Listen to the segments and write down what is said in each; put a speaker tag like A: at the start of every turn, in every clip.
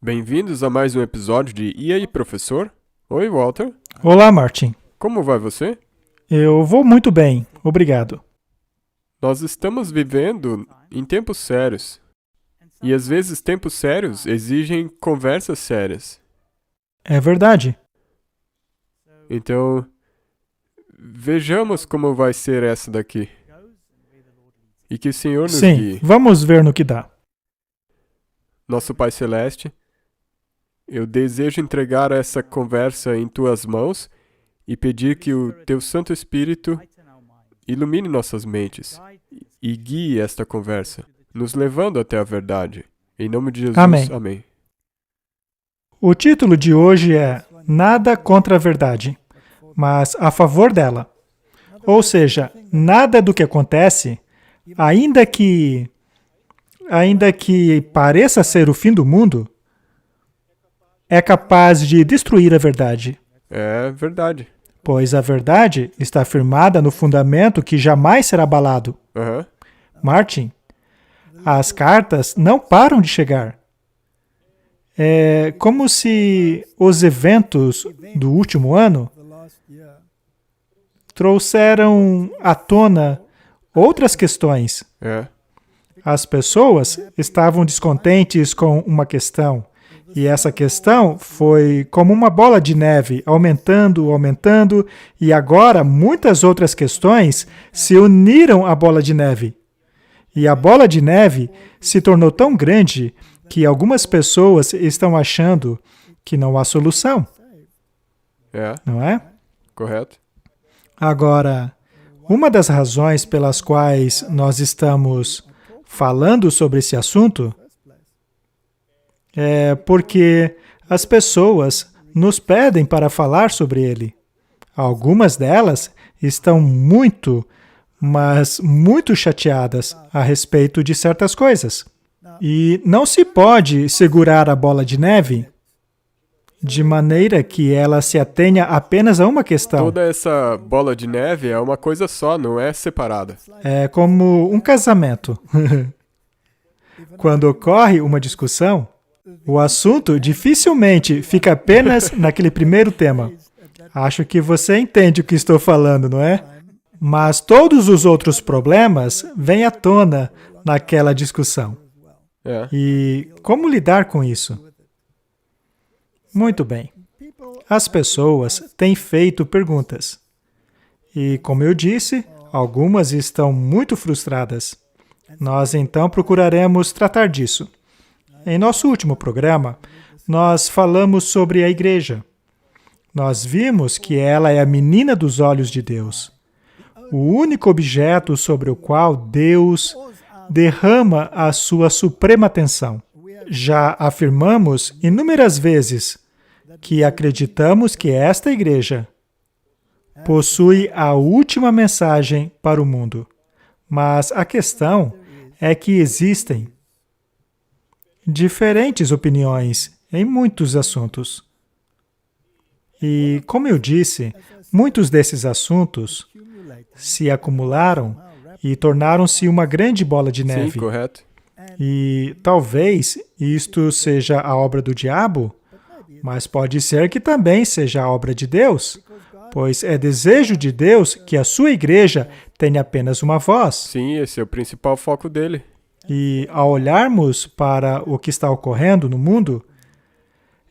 A: Bem-vindos a mais um episódio de E aí, professor? Oi, Walter.
B: Olá, Martin.
A: Como vai você?
B: Eu vou muito bem, obrigado.
A: Nós estamos vivendo em tempos sérios. E às vezes tempos sérios exigem conversas sérias.
B: É verdade.
A: Então, vejamos como vai ser essa daqui. E que o Senhor nos
B: Sim,
A: guie.
B: vamos ver no que dá.
A: Nosso Pai Celeste, eu desejo entregar essa conversa em Tuas mãos e pedir que o Teu Santo Espírito ilumine nossas mentes e guie esta conversa, nos levando até a verdade. Em nome de Jesus,
B: Amém.
A: amém.
B: O título de hoje é Nada contra a verdade, mas a favor dela. Ou seja, nada do que acontece, ainda que pareça ser o fim do mundo, é capaz de destruir a verdade.
A: É verdade.
B: Pois a verdade está firmada no fundamento que jamais será abalado.
A: Aham.
B: Martin, as cartas não param de chegar. É como se os eventos do último ano trouxeram à tona outras questões.
A: É.
B: As pessoas estavam descontentes com uma questão, e essa questão foi como uma bola de neve, aumentando, aumentando, e agora muitas outras questões se uniram à bola de neve. E a bola de neve se tornou tão grande que algumas pessoas estão achando que não há solução,
A: É.
B: não é?
A: Correto.
B: Agora, uma das razões pelas quais nós estamos falando sobre esse assunto é porque as pessoas nos pedem para falar sobre ele. Algumas delas estão muito, mas muito chateadas a respeito de certas coisas. E não se pode segurar a bola de neve de maneira que ela se atenha apenas a uma questão.
A: Toda essa bola de neve é uma coisa só, não é separada.
B: É como um casamento. Quando ocorre uma discussão, o assunto dificilmente fica apenas naquele primeiro tema. Acho que você entende o que estou falando, não é? Mas todos os outros problemas vêm à tona naquela discussão.
A: É.
B: E como lidar com isso? Muito bem. As pessoas têm feito perguntas. E, como eu disse, algumas estão muito frustradas. Nós, então, procuraremos tratar disso. Em nosso último programa, nós falamos sobre a igreja. Nós vimos que ela é a menina dos olhos de Deus, o único objeto sobre o qual Deus derrama a sua suprema atenção. Já afirmamos inúmeras vezes que acreditamos que esta igreja possui a última mensagem para o mundo. Mas a questão é que existem diferentes opiniões em muitos assuntos. E, como eu disse, muitos desses assuntos se acumularam e tornaram-se uma grande bola de neve.
A: Sim, correto.
B: E talvez isto seja a obra do diabo, mas pode ser que também seja a obra de Deus, pois é desejo de Deus que a sua igreja tenha apenas uma voz.
A: Sim, esse é o principal foco dele.
B: E ao olharmos para o que está ocorrendo no mundo,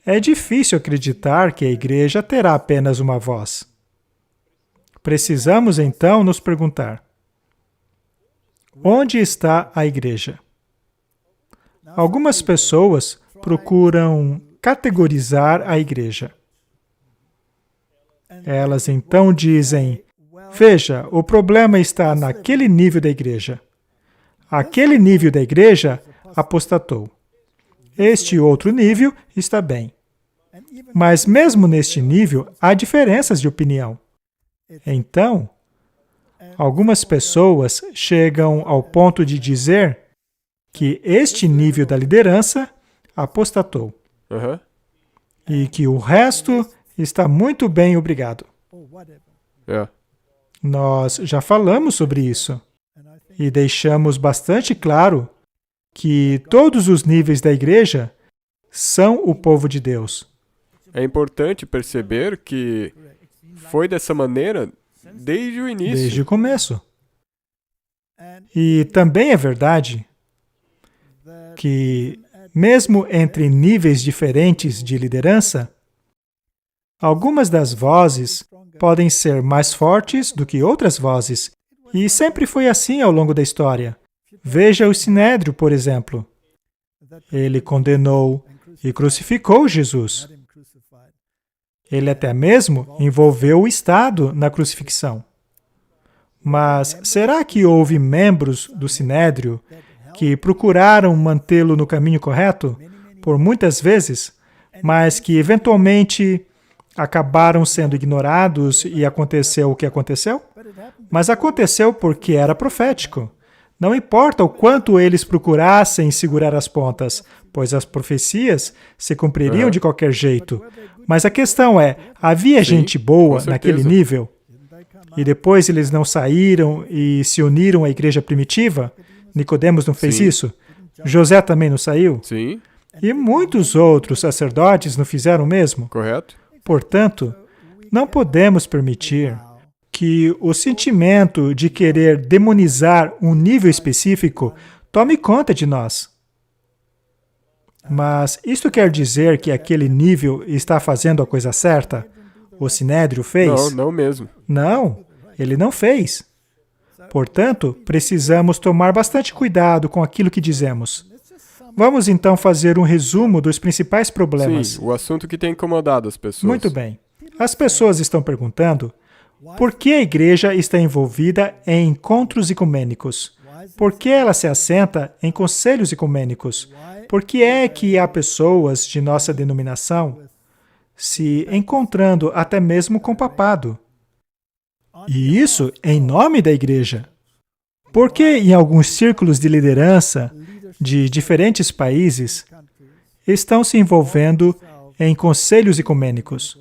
B: é difícil acreditar que a igreja terá apenas uma voz. Precisamos então nos perguntar: onde está a igreja? Algumas pessoas procuram categorizar a igreja. Elas então dizem: veja, o problema está naquele nível da igreja. Aquele nível da igreja apostatou. Este outro nível está bem. Mas mesmo neste nível, há diferenças de opinião. Então, algumas pessoas chegam ao ponto de dizer que este nível da liderança apostatou
A: Aham.
B: e que o resto está muito bem, obrigado.
A: É.
B: Nós já falamos sobre isso e deixamos bastante claro que todos os níveis da igreja são o povo de Deus.
A: É importante perceber que foi dessa maneira desde o início.
B: Desde o começo. E também é verdade que, mesmo entre níveis diferentes de liderança, algumas das vozes podem ser mais fortes do que outras vozes. E sempre foi assim ao longo da história. Veja o Sinédrio, por exemplo. Ele condenou e crucificou Jesus. Ele até mesmo envolveu o Estado na crucifixão. Mas será que houve membros do Sinédrio que procuraram mantê-lo no caminho correto por muitas vezes, mas que eventualmente acabaram sendo ignorados e aconteceu o que aconteceu? Mas aconteceu porque era profético. Não importa o quanto eles procurassem segurar as pontas, pois as profecias se cumpririam de qualquer jeito. Mas a questão é, havia gente boa naquele nível? E depois eles não saíram e se uniram à igreja primitiva? Nicodemos não fez isso? José também não saiu?
A: Sim.
B: E muitos outros sacerdotes não fizeram o mesmo?
A: Correto.
B: Portanto, não podemos permitir que o sentimento de querer demonizar um nível específico tome conta de nós. Mas isto quer dizer que aquele nível está fazendo a coisa certa? O Sinédrio fez?
A: Não mesmo.
B: Não, ele não fez. Portanto, precisamos tomar bastante cuidado com aquilo que dizemos. Vamos então fazer um resumo dos principais problemas.
A: Sim, o assunto que tem incomodado as pessoas.
B: Muito bem. As pessoas estão perguntando por que a igreja está envolvida em encontros ecumênicos? Por que ela se assenta em conselhos ecumênicos? Por que é que há pessoas de nossa denominação se encontrando até mesmo com o papado? E isso em nome da igreja. Por que em alguns círculos de liderança de diferentes países estão se envolvendo em conselhos ecumênicos,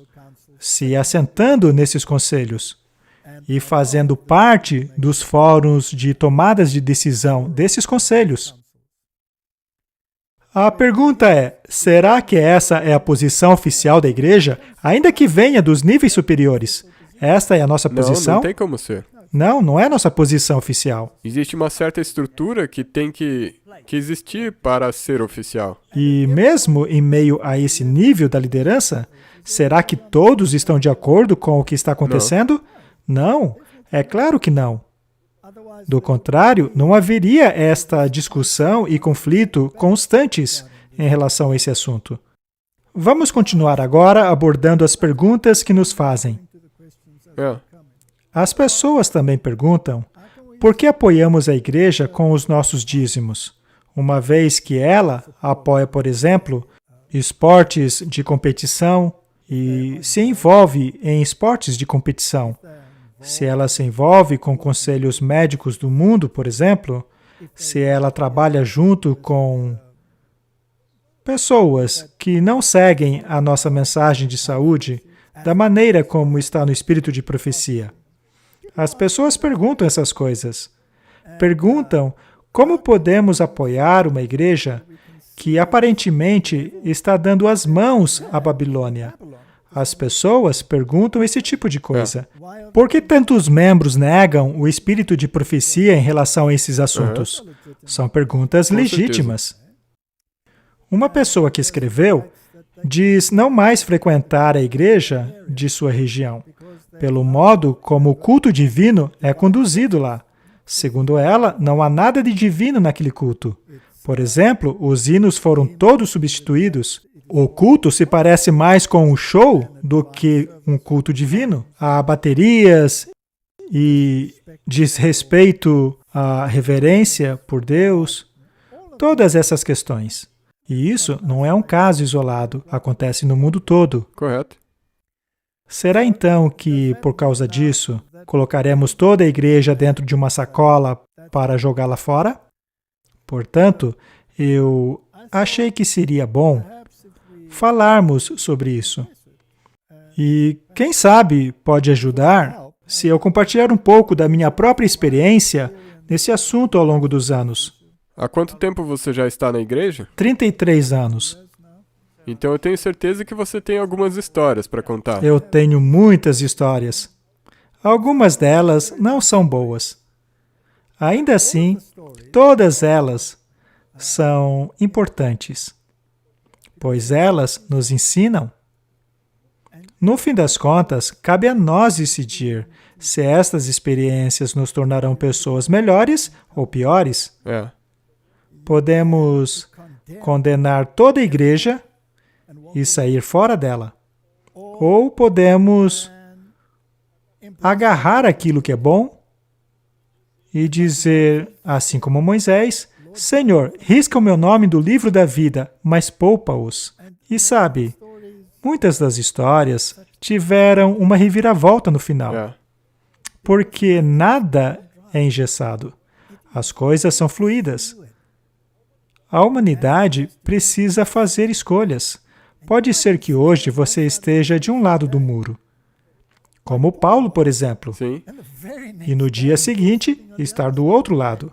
B: se assentando nesses conselhos e fazendo parte dos fóruns de tomadas de decisão desses conselhos? A pergunta é, será que essa é a posição oficial da igreja, ainda que venha dos níveis superiores? Esta é a nossa posição?
A: Não tem como ser.
B: Não é a nossa posição oficial.
A: Existe uma certa estrutura que tem que existir para ser oficial.
B: E mesmo em meio a esse nível da liderança, será que todos estão de acordo com o que está acontecendo? Não, é claro que não. Do contrário, não haveria esta discussão e conflito constantes em relação a esse assunto. Vamos continuar agora abordando as perguntas que nos fazem. As pessoas também perguntam por que apoiamos a igreja com os nossos dízimos, uma vez que ela apoia, por exemplo, esportes de competição e se envolve em esportes de competição. Se ela se envolve com conselhos médicos do mundo, por exemplo, se ela trabalha junto com pessoas que não seguem a nossa mensagem de saúde da maneira como está no espírito de profecia. As pessoas perguntam essas coisas. Perguntam como podemos apoiar uma igreja que aparentemente está dando as mãos à Babilônia. As pessoas perguntam esse tipo de coisa. Por que tantos membros negam o espírito de profecia em relação a esses assuntos? São perguntas legítimas. Uma pessoa que escreveu diz não mais frequentar a igreja de sua região, pelo modo como o culto divino é conduzido lá. Segundo ela, não há nada de divino naquele culto. Por exemplo, os hinos foram todos substituídos. O culto se parece mais com um show do que um culto divino. Há baterias e diz respeito à reverência por Deus. Todas essas questões. E isso não é um caso isolado, acontece no mundo todo.
A: Correto.
B: Será então que, por causa disso, colocaremos toda a igreja dentro de uma sacola para jogá-la fora? Portanto, eu achei que seria bom falarmos sobre isso. E, quem sabe, pode ajudar se eu compartilhar um pouco da minha própria experiência nesse assunto ao longo dos anos.
A: Há quanto tempo você já está na igreja?
B: 33 anos.
A: Então eu tenho certeza que você tem algumas histórias para contar.
B: Eu tenho muitas histórias. Algumas delas não são boas. Ainda assim, todas elas são importantes, pois elas nos ensinam. No fim das contas, cabe a nós decidir se estas experiências nos tornarão pessoas melhores ou piores. Podemos condenar toda a igreja e sair fora dela. Ou podemos agarrar aquilo que é bom e dizer, assim como Moisés, Senhor, risca o meu nome do livro da vida, mas poupa-os. E sabe, muitas das histórias tiveram uma reviravolta no final. Porque nada é engessado. As coisas são fluídas. A humanidade precisa fazer escolhas. Pode ser que hoje você esteja de um lado do muro, como Paulo, por exemplo.
A: Sim.
B: E no dia seguinte, estar do outro lado.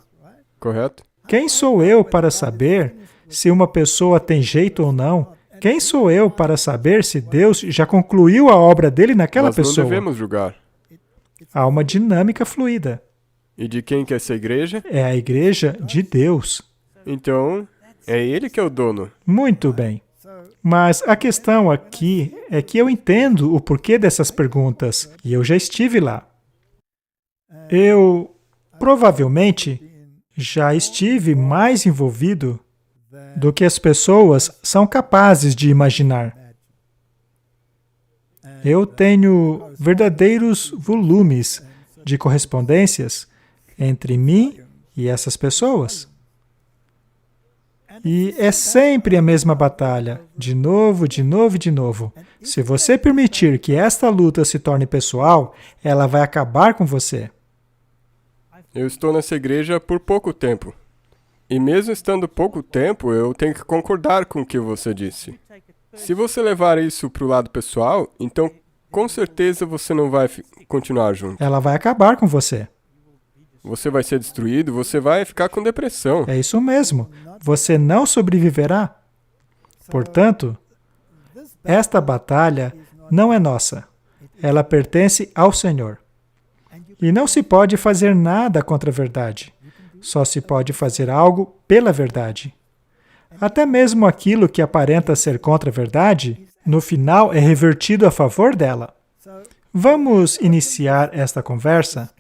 A: Correto?
B: Quem sou eu para saber se uma pessoa tem jeito ou não? Quem sou eu para saber se Deus já concluiu a obra dele naquela
A: Nós
B: pessoa?
A: não devemos julgar.
B: Há uma dinâmica fluida.
A: E de quem que é essa igreja?
B: É a igreja de Deus.
A: Então, é Ele que é o dono.
B: Muito bem. Mas a questão aqui é que eu entendo o porquê dessas perguntas, e eu já estive lá. Eu, provavelmente, já estive mais envolvido do que as pessoas são capazes de imaginar. Eu tenho verdadeiros volumes de correspondências entre mim e essas pessoas. E é sempre a mesma batalha, de novo, de novo e de novo. Se você permitir que esta luta se torne pessoal, ela vai acabar com você.
A: Eu estou nessa igreja por pouco tempo. E mesmo estando pouco tempo, eu tenho que concordar com o que você disse. Se você levar isso para o lado pessoal, então com certeza você não vai continuar junto.
B: Ela vai acabar com você.
A: Você vai ser destruído, você vai ficar com depressão.
B: É isso mesmo. Você não sobreviverá. Portanto, esta batalha não é nossa. Ela pertence ao Senhor. E não se pode fazer nada contra a verdade. Só se pode fazer algo pela verdade. Até mesmo aquilo que aparenta ser contra a verdade, no final é revertido a favor dela. Vamos iniciar esta conversa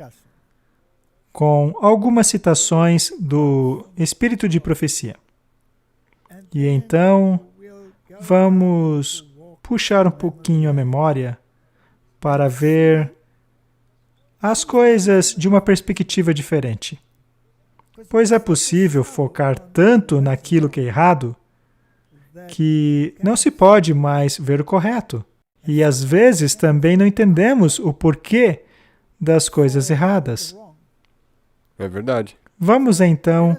B: com algumas citações do Espírito de Profecia. E então, vamos puxar um pouquinho a memória para ver as coisas de uma perspectiva diferente. Pois é possível focar tanto naquilo que é errado que não se pode mais ver o correto. E às vezes também não entendemos o porquê das coisas erradas.
A: É verdade.
B: Vamos então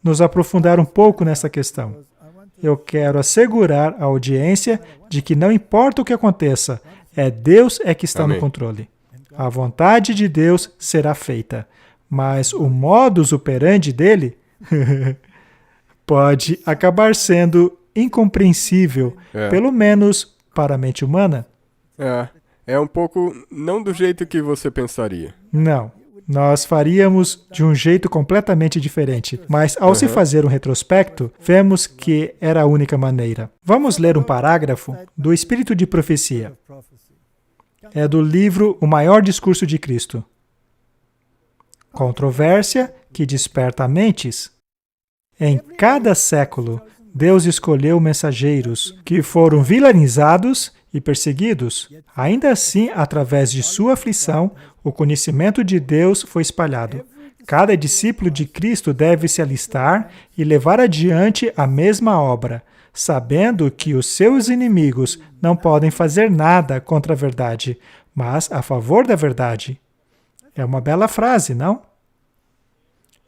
B: nos aprofundar um pouco nessa questão. Eu quero assegurar a audiência de que não importa o que aconteça, Deus é que está
A: Amém.
B: no controle. A vontade de Deus será feita, mas o modus operandi dele pode acabar sendo incompreensível, pelo menos para a mente humana.
A: É um pouco não do jeito que você pensaria.
B: Não. Nós faríamos de um jeito completamente diferente, mas ao se fazer um retrospecto, vemos que era a única maneira. Vamos ler um parágrafo do Espírito de Profecia. É do livro O Maior Discurso de Cristo. Controvérsia que desperta mentes. Em cada século, Deus escolheu mensageiros que foram vilanizados e perseguidos. Ainda assim, através de sua aflição, o conhecimento de Deus foi espalhado. Cada discípulo de Cristo deve se alistar e levar adiante a mesma obra, sabendo que os seus inimigos não podem fazer nada contra a verdade, mas a favor da verdade. É uma bela frase, não?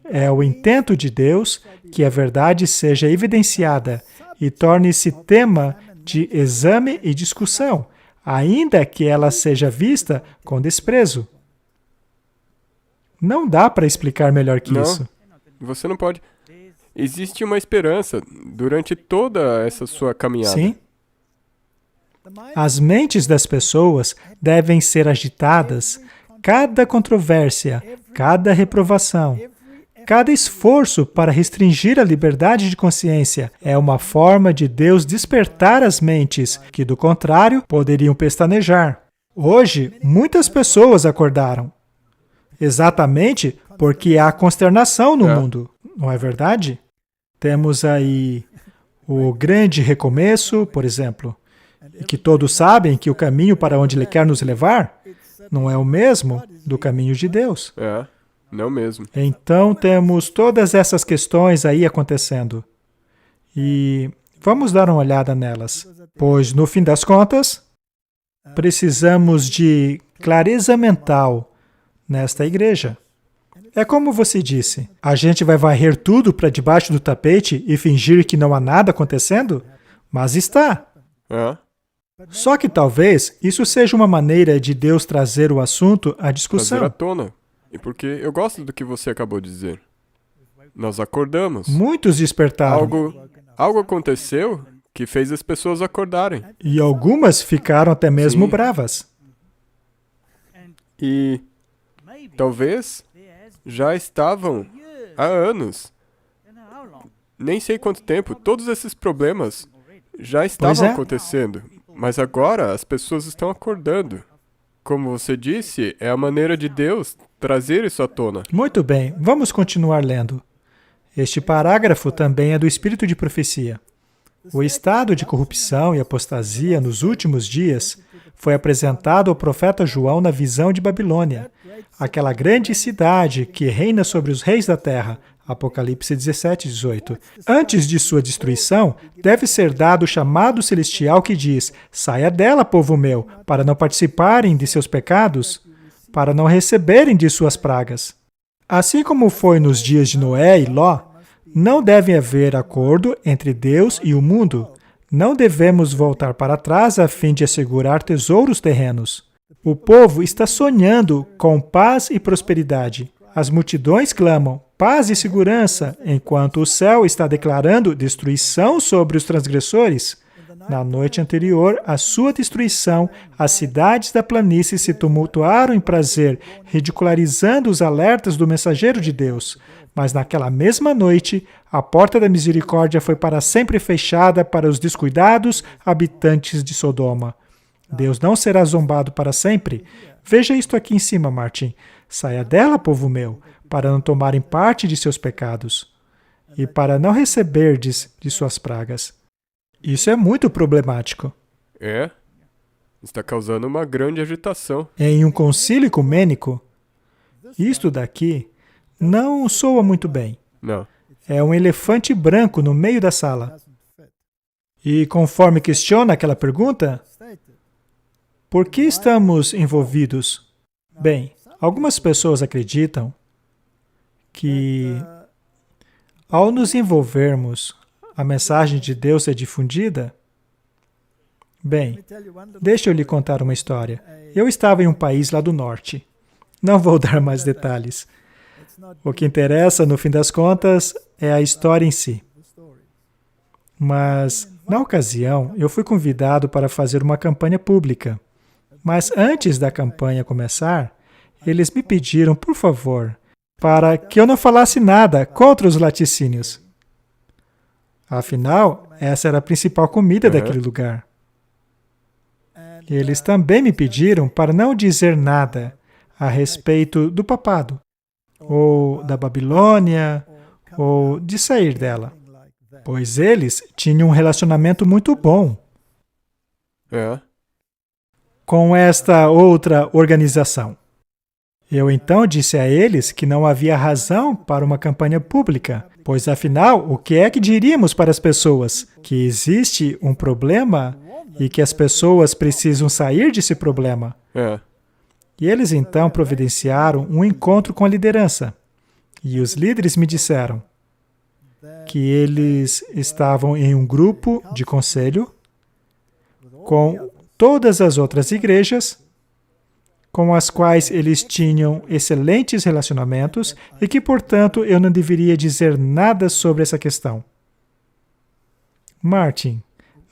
B: É o intento de Deus que a verdade seja evidenciada e torne-se tema de exame e discussão, ainda que ela seja vista com desprezo. Não dá para explicar melhor que isso.
A: Você não pode. Existe uma esperança durante toda essa sua caminhada.
B: Sim, As mentes das pessoas devem ser agitadas. Cada controvérsia, cada reprovação, cada esforço para restringir a liberdade de consciência é uma forma de Deus despertar as mentes, que, do contrário, poderiam pestanejar. Hoje, muitas pessoas acordaram. Exatamente porque há consternação no mundo, não é verdade? Temos aí o grande recomeço, por exemplo, e que todos sabem que o caminho para onde Ele quer nos levar não é o mesmo do caminho de Deus.
A: Não mesmo.
B: Então, temos todas essas questões aí acontecendo. E vamos dar uma olhada nelas, pois, no fim das contas, precisamos de clareza mental nesta igreja. É como você disse, a gente vai varrer tudo para debaixo do tapete e fingir que não há nada acontecendo? Mas está. Só que talvez isso seja uma maneira de Deus trazer o assunto à discussão.
A: Trazer à tona. E porque eu gosto do que você acabou de dizer. Nós acordamos.
B: Muitos despertaram.
A: Algo aconteceu que fez as pessoas acordarem.
B: E algumas ficaram até mesmo bravas.
A: E talvez já estavam há anos, nem sei quanto tempo, todos esses problemas já estavam acontecendo. Mas agora as pessoas estão acordando. Como você disse, é a maneira de Deus trazer isso à tona.
B: Muito bem, vamos continuar lendo. Este parágrafo também é do espírito de profecia. O estado de corrupção e apostasia nos últimos dias foi apresentado ao profeta João na visão de Babilônia, aquela grande cidade que reina sobre os reis da terra. Apocalipse 17, 18. Antes de sua destruição, deve ser dado o chamado celestial que diz: saia dela, povo meu, para não participarem de seus pecados, para não receberem de suas pragas. Assim como foi nos dias de Noé e Ló, não deve haver acordo entre Deus e o mundo. Não devemos voltar para trás a fim de assegurar tesouros terrenos. O povo está sonhando com paz e prosperidade. As multidões clamam paz e segurança, enquanto o céu está declarando destruição sobre os transgressores. Na noite anterior à sua destruição, as cidades da planície se tumultuaram em prazer, ridicularizando os alertas do mensageiro de Deus. Mas naquela mesma noite, a porta da misericórdia foi para sempre fechada para os descuidados habitantes de Sodoma. Deus não será zombado para sempre. Veja isto aqui em cima, Martin. Saia dela, povo meu, para não tomarem parte de seus pecados e para não receberdes de suas pragas. Isso é muito problemático.
A: Está causando uma grande agitação.
B: Em um concílio ecumênico, isto daqui não soa muito bem.
A: Não.
B: É um elefante branco no meio da sala. E conforme questiona aquela pergunta, por que estamos envolvidos? Bem, algumas pessoas acreditam que, ao nos envolvermos, a mensagem de Deus é difundida? Bem, deixa eu lhe contar uma história. Eu estava em um país lá do norte. Não vou dar mais detalhes. O que interessa, no fim das contas, é a história em si. Mas, na ocasião, eu fui convidado para fazer uma campanha pública. Mas antes da campanha começar, eles me pediram, por favor, para que eu não falasse nada contra os laticínios. Afinal, essa era a principal comida daquele lugar. Eles também me pediram para não dizer nada a respeito do papado, ou da Babilônia, ou de sair dela, pois eles tinham um relacionamento muito bom com esta outra organização. Eu então disse a eles que não havia razão para uma campanha pública, pois afinal, o que é que diríamos para as pessoas? Que existe um problema e que as pessoas precisam sair desse problema. E eles então providenciaram um encontro com a liderança. E os líderes me disseram que eles estavam em um grupo de conselho com todas as outras igrejas com as quais eles tinham excelentes relacionamentos e que, portanto, eu não deveria dizer nada sobre essa questão. Martin,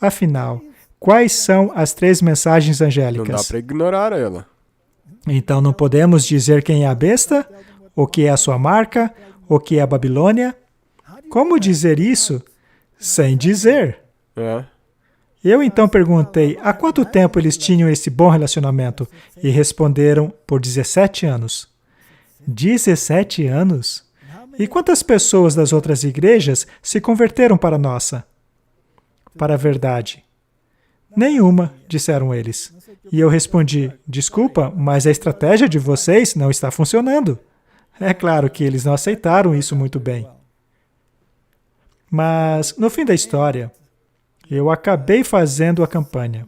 B: afinal, quais são as 3 mensagens
A: Não dá
B: angélicas.
A: para ignorar ela.
B: Então não podemos dizer quem é a besta, o que é a sua marca, o que é a Babilônia. Como dizer isso sem dizer?
A: É.
B: Eu então perguntei há quanto tempo eles tinham esse bom relacionamento e responderam por 17 anos. 17 anos? E quantas pessoas das outras igrejas se converteram para a nossa? Para a verdade? Nenhuma, disseram eles. E eu respondi, desculpa, mas a estratégia de vocês não está funcionando. É claro que eles não aceitaram isso muito bem. Mas, no fim da história, eu acabei fazendo a campanha.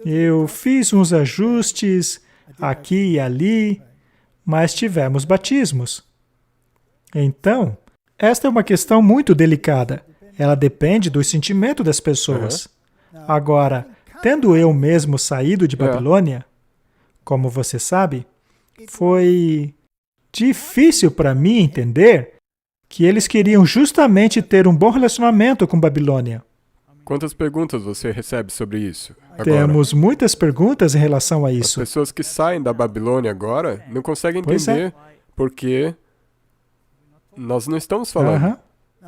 B: Eu fiz uns ajustes aqui e ali, mas tivemos batismos. Então, esta é uma questão muito delicada. Ela depende do sentimento das pessoas. Agora, tendo eu mesmo saído de Babilônia, como você sabe, foi difícil para mim entender que eles queriam justamente ter um bom relacionamento com Babilônia.
A: Quantas perguntas você recebe sobre isso agora?
B: Temos muitas perguntas em relação a
A: As
B: isso.
A: pessoas que saem da Babilônia agora não conseguem
B: Pois é.
A: entender porque nós não estamos falando.
B: Aham.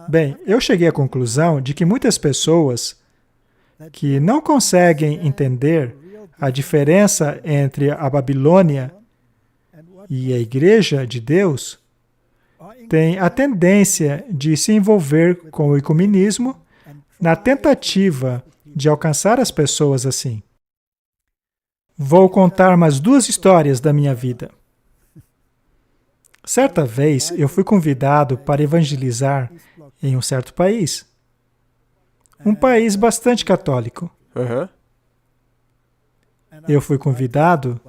B: Bem, eu cheguei à conclusão de que muitas pessoas que não conseguem entender a diferença entre a Babilônia e a Igreja de Deus têm a tendência de se envolver com o ecumenismo na tentativa de alcançar as pessoas assim. Vou contar mais 2 histórias da minha vida. Certa vez, eu fui convidado para evangelizar em um certo país. Um país bastante católico.
A: Aham.
B: Eu fui convidado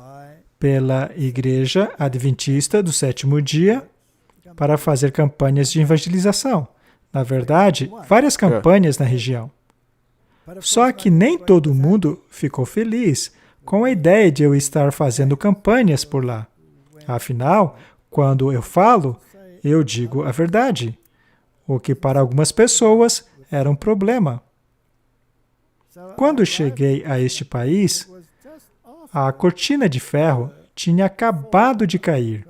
B: pela Igreja Adventista do Sétimo Dia para fazer campanhas de evangelização. Na verdade, várias campanhas na região. Só que nem todo mundo ficou feliz com a ideia de eu estar fazendo campanhas por lá. Afinal, quando eu falo, eu digo a verdade, o que para algumas pessoas era um problema. Quando cheguei a este país, a cortina de ferro tinha acabado de cair.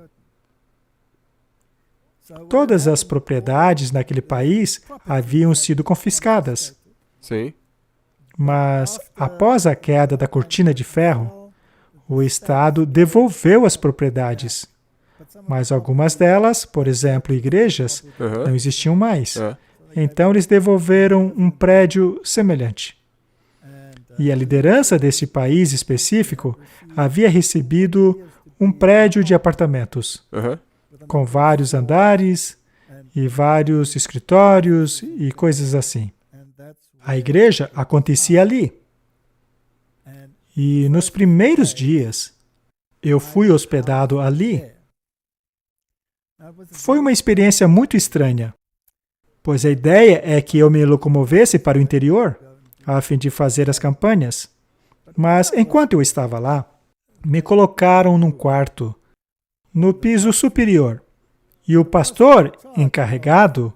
B: Todas as propriedades naquele país haviam sido confiscadas.
A: Sim.
B: Mas, após a queda da cortina de ferro, o Estado devolveu as propriedades. Mas algumas delas, por exemplo, igrejas, não existiam mais. Então, eles devolveram um prédio semelhante. E a liderança desse país específico havia recebido um prédio de apartamentos, com vários andares e vários escritórios e coisas assim. A igreja acontecia ali. E nos primeiros dias, eu fui hospedado ali. Foi uma experiência muito estranha, pois a ideia é que eu me locomovesse para o interior, a fim de fazer as campanhas. Mas, enquanto eu estava lá, me colocaram num quarto, no piso superior. E o pastor encarregado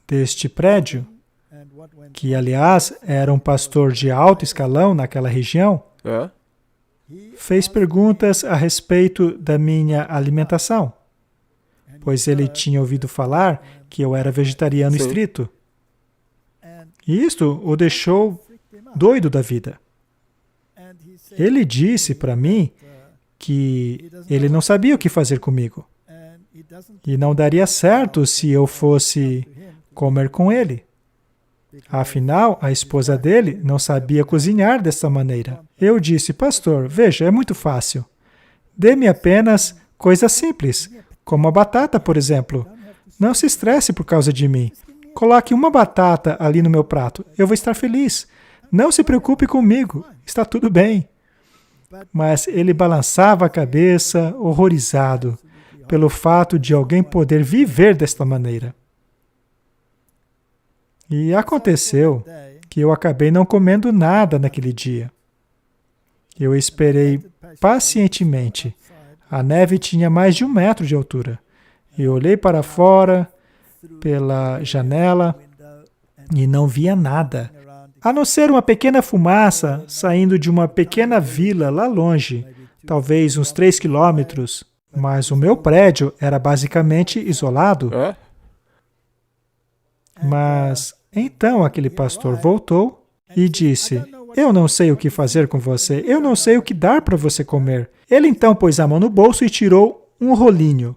B: deste prédio, que, aliás, era um pastor de alto escalão naquela região, fez perguntas a respeito da minha alimentação, pois ele tinha ouvido falar que eu era vegetariano estrito. E isto o deixou doido da vida. Ele disse para mim que ele não sabia o que fazer comigo. E não daria certo se eu fosse comer com ele. Afinal, a esposa dele não sabia cozinhar dessa maneira. Eu disse, pastor, veja, é muito fácil. Dê-me apenas coisas simples, como a batata, por exemplo. Não se estresse por causa de mim. Coloque uma batata ali no meu prato. Eu vou estar feliz. Não se preocupe comigo. Está tudo bem. Mas ele balançava a cabeça, horrorizado, pelo fato de alguém poder viver desta maneira. E aconteceu que eu acabei não comendo nada naquele dia. Eu esperei pacientemente. A neve tinha mais de 1 metro de altura. Eu olhei para fora, pela janela, e não via nada. a não ser uma pequena fumaça saindo de uma pequena vila lá longe, talvez uns 3 quilômetros, mas o meu prédio era basicamente isolado.
A: É?
B: Mas então aquele pastor voltou e disse: eu não sei o que fazer com você, eu não sei o que dar para você comer. Ele então pôs a mão no bolso e tirou um rolinho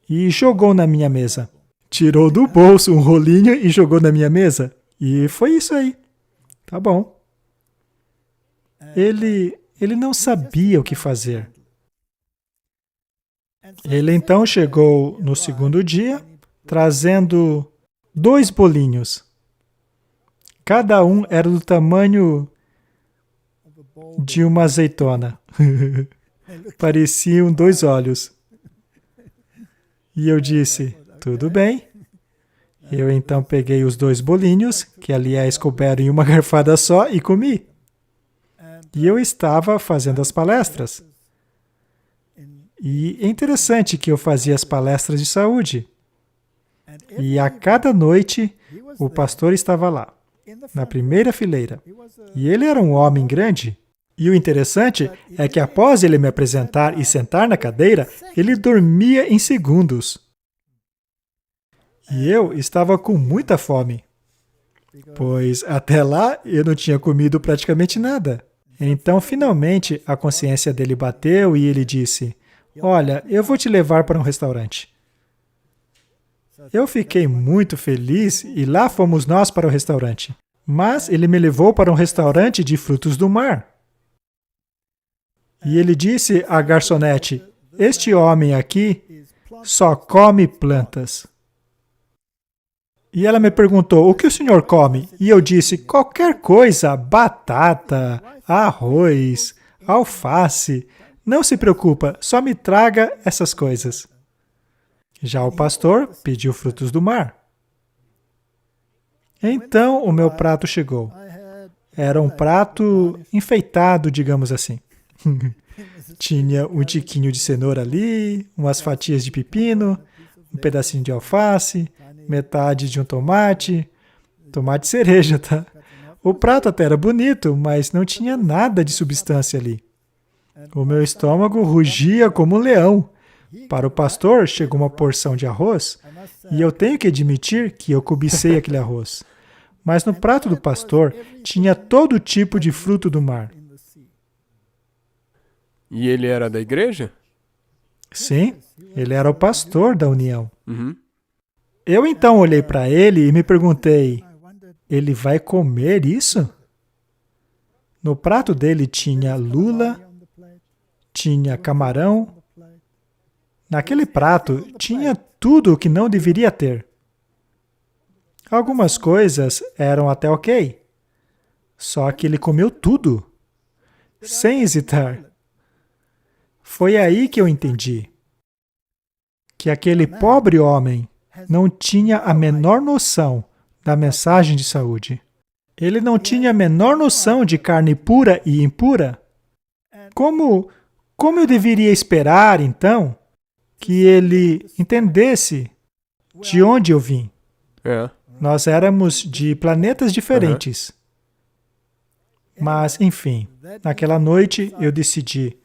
B: e jogou na minha mesa. Tirou do bolso um rolinho e jogou na minha mesa. E foi isso aí. Tá bom. Ele não sabia o que fazer. Ele então chegou no segundo dia, trazendo 2 bolinhos. Cada um era do tamanho de uma azeitona. Pareciam 2 olhos. E eu disse: tudo bem. Eu então peguei os 2 bolinhos, que aliás couberam em uma garfada só, e comi. E eu estava fazendo as palestras. E é interessante que eu fazia as palestras de saúde. E a cada noite, o pastor estava lá, na primeira fileira. E ele era um homem grande. E o interessante é que após ele me apresentar e sentar na cadeira, ele dormia em segundos. E eu estava com muita fome, pois até lá eu não tinha comido praticamente nada. Então, finalmente, a consciência dele bateu e ele disse: olha, eu vou te levar para um restaurante. Eu fiquei muito feliz e lá fomos nós para o restaurante. Mas ele me levou para um restaurante de frutos do mar. E ele disse à garçonete: este homem aqui só come plantas. E ela me perguntou: o que o senhor come? E eu disse: qualquer coisa, batata, arroz, alface. Não se preocupa, só me traga essas coisas. Já o pastor pediu frutos do mar. Então o meu prato chegou. Era um prato enfeitado, digamos assim. Tinha um tiquinho de cenoura ali, umas fatias de pepino, um pedacinho de alface, metade de um tomate cereja, tá? O prato até era bonito, mas não tinha nada de substância ali. O meu estômago rugia como um leão. Para o pastor, chegou uma porção de arroz, e eu tenho que admitir que eu cobicei aquele arroz. Mas no prato do pastor tinha todo tipo de fruto do mar.
A: E ele era da igreja?
B: Sim, ele era o pastor da União.
A: Uhum.
B: Eu então olhei para ele e me perguntei: ele vai comer isso? No prato dele tinha lula, tinha camarão. Naquele prato tinha tudo o que não deveria ter. Algumas coisas eram até ok. Só que ele comeu tudo, sem hesitar. Foi aí que eu entendi que aquele pobre homem não tinha a menor noção da mensagem de saúde. Ele não tinha a menor noção de carne pura e impura. Como eu deveria esperar, então, que ele entendesse de onde eu vim?
A: É.
B: Nós éramos de planetas diferentes. Mas, enfim, naquela noite eu decidi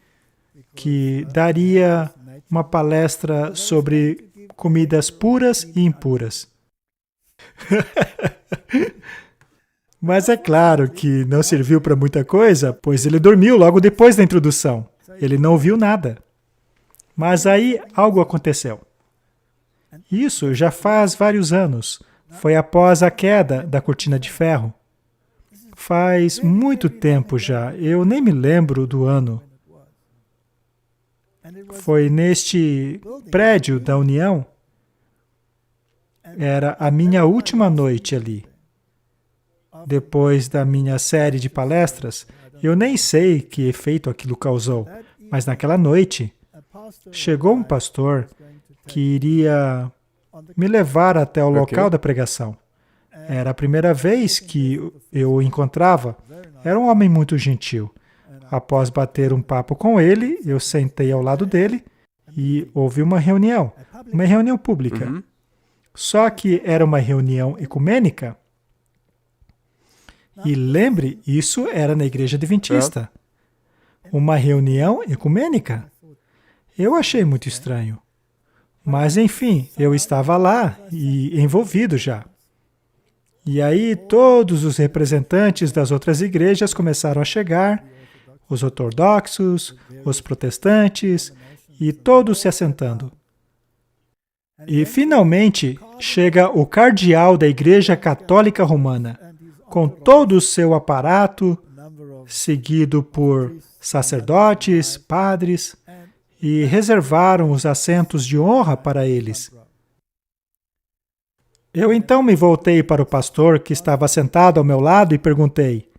B: que daria uma palestra sobre comidas puras e impuras. Mas é claro que não serviu para muita coisa, pois ele dormiu logo depois da introdução. Ele não ouviu nada. Mas aí algo aconteceu. Isso já faz vários anos. Foi após a queda da cortina de ferro. Faz muito tempo já, eu nem me lembro do ano. Foi neste prédio da União. Era a minha última noite ali. Depois da minha série de palestras, eu nem sei que efeito aquilo causou, mas naquela noite, chegou um pastor que iria me levar até o local da pregação. Era a primeira vez que eu o encontrava. Era um homem muito gentil. Após bater um papo com ele, eu sentei ao lado dele e houve uma reunião pública.
A: Uhum.
B: Só que era uma reunião ecumênica. E lembre, isso era na igreja adventista. Uma reunião ecumênica. Eu achei muito estranho. Mas, enfim, eu estava lá e envolvido já. E aí todos os representantes das outras igrejas começaram a chegar, os ortodoxos, os protestantes, e todos se assentando. E, finalmente, chega o cardeal da Igreja Católica Romana, com todo o seu aparato, seguido por sacerdotes, padres, e reservaram os assentos de honra para eles. Eu então me voltei para o pastor que estava sentado ao meu lado e perguntei: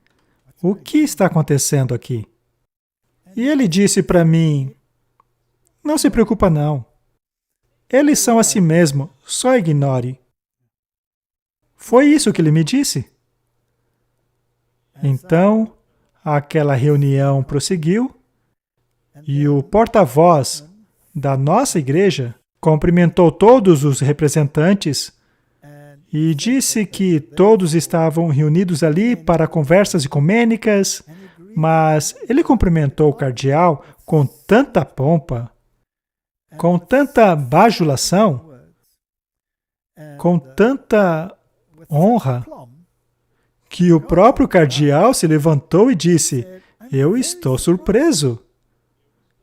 B: o que está acontecendo aqui? E ele disse para mim: não se preocupa não. Eles são assim mesmo, só ignore. Foi isso que ele me disse. Então, aquela reunião prosseguiu e o porta-voz da nossa igreja cumprimentou todos os representantes e disse que todos estavam reunidos ali para conversas ecumênicas, mas ele cumprimentou o cardeal com tanta pompa, com tanta bajulação, com tanta honra, que o próprio cardeal se levantou e disse: eu estou surpreso.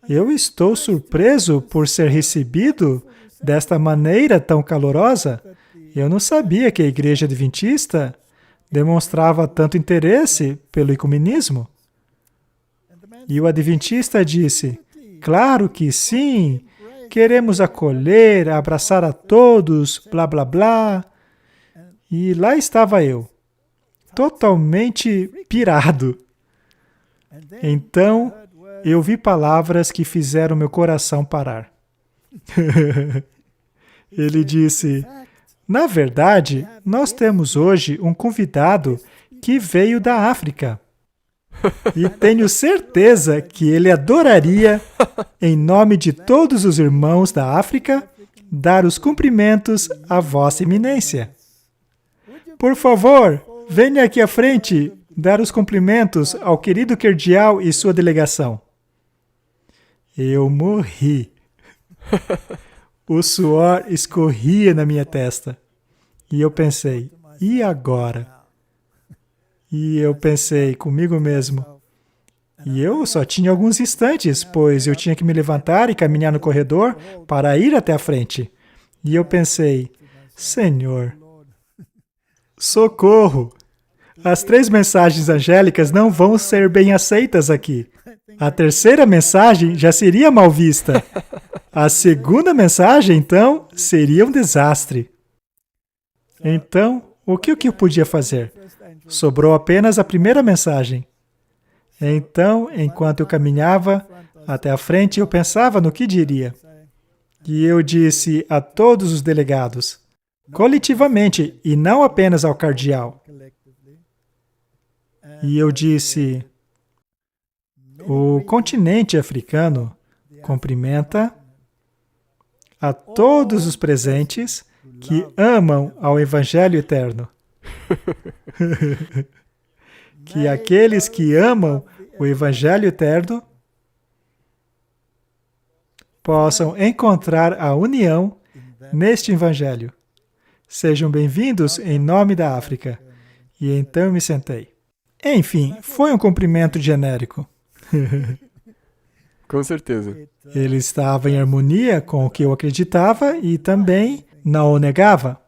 B: Eu estou surpreso por ser recebido desta maneira tão calorosa. Eu não sabia que a igreja adventista demonstrava tanto interesse pelo ecumenismo. E o adventista disse: claro que sim, queremos acolher, abraçar a todos, blá blá blá. E lá estava eu, totalmente pirado. Então, eu vi palavras que fizeram meu coração parar. Ele disse: na verdade, nós temos hoje um convidado que veio da África. E tenho certeza que ele adoraria, em nome de todos os irmãos da África, dar os cumprimentos à Vossa Eminência. Por favor, venha aqui à frente dar os cumprimentos ao querido cardeal e sua delegação. Eu morri. O suor escorria na minha testa. E eu pensei: e agora? E eu pensei comigo mesmo. E eu só tinha alguns instantes, pois eu tinha que me levantar e caminhar no corredor para ir até a frente. E eu pensei: Senhor, socorro! As 3 mensagens angélicas não vão ser bem aceitas aqui. A terceira mensagem já seria mal vista. A segunda mensagem, então, seria um desastre. Então, o que eu podia fazer? Sobrou apenas a primeira mensagem. Então, enquanto eu caminhava até a frente, eu pensava no que diria. E eu disse a todos os delegados, coletivamente, e não apenas ao cardeal. E eu disse: o continente africano cumprimenta a todos os presentes que amam ao Evangelho eterno. Que aqueles que amam o Evangelho eterno possam encontrar a união neste Evangelho. Sejam bem-vindos em nome da África. E então eu me sentei. Enfim, foi um cumprimento genérico.
A: Com certeza.
B: Ele estava em harmonia com o que eu acreditava e também não o negava.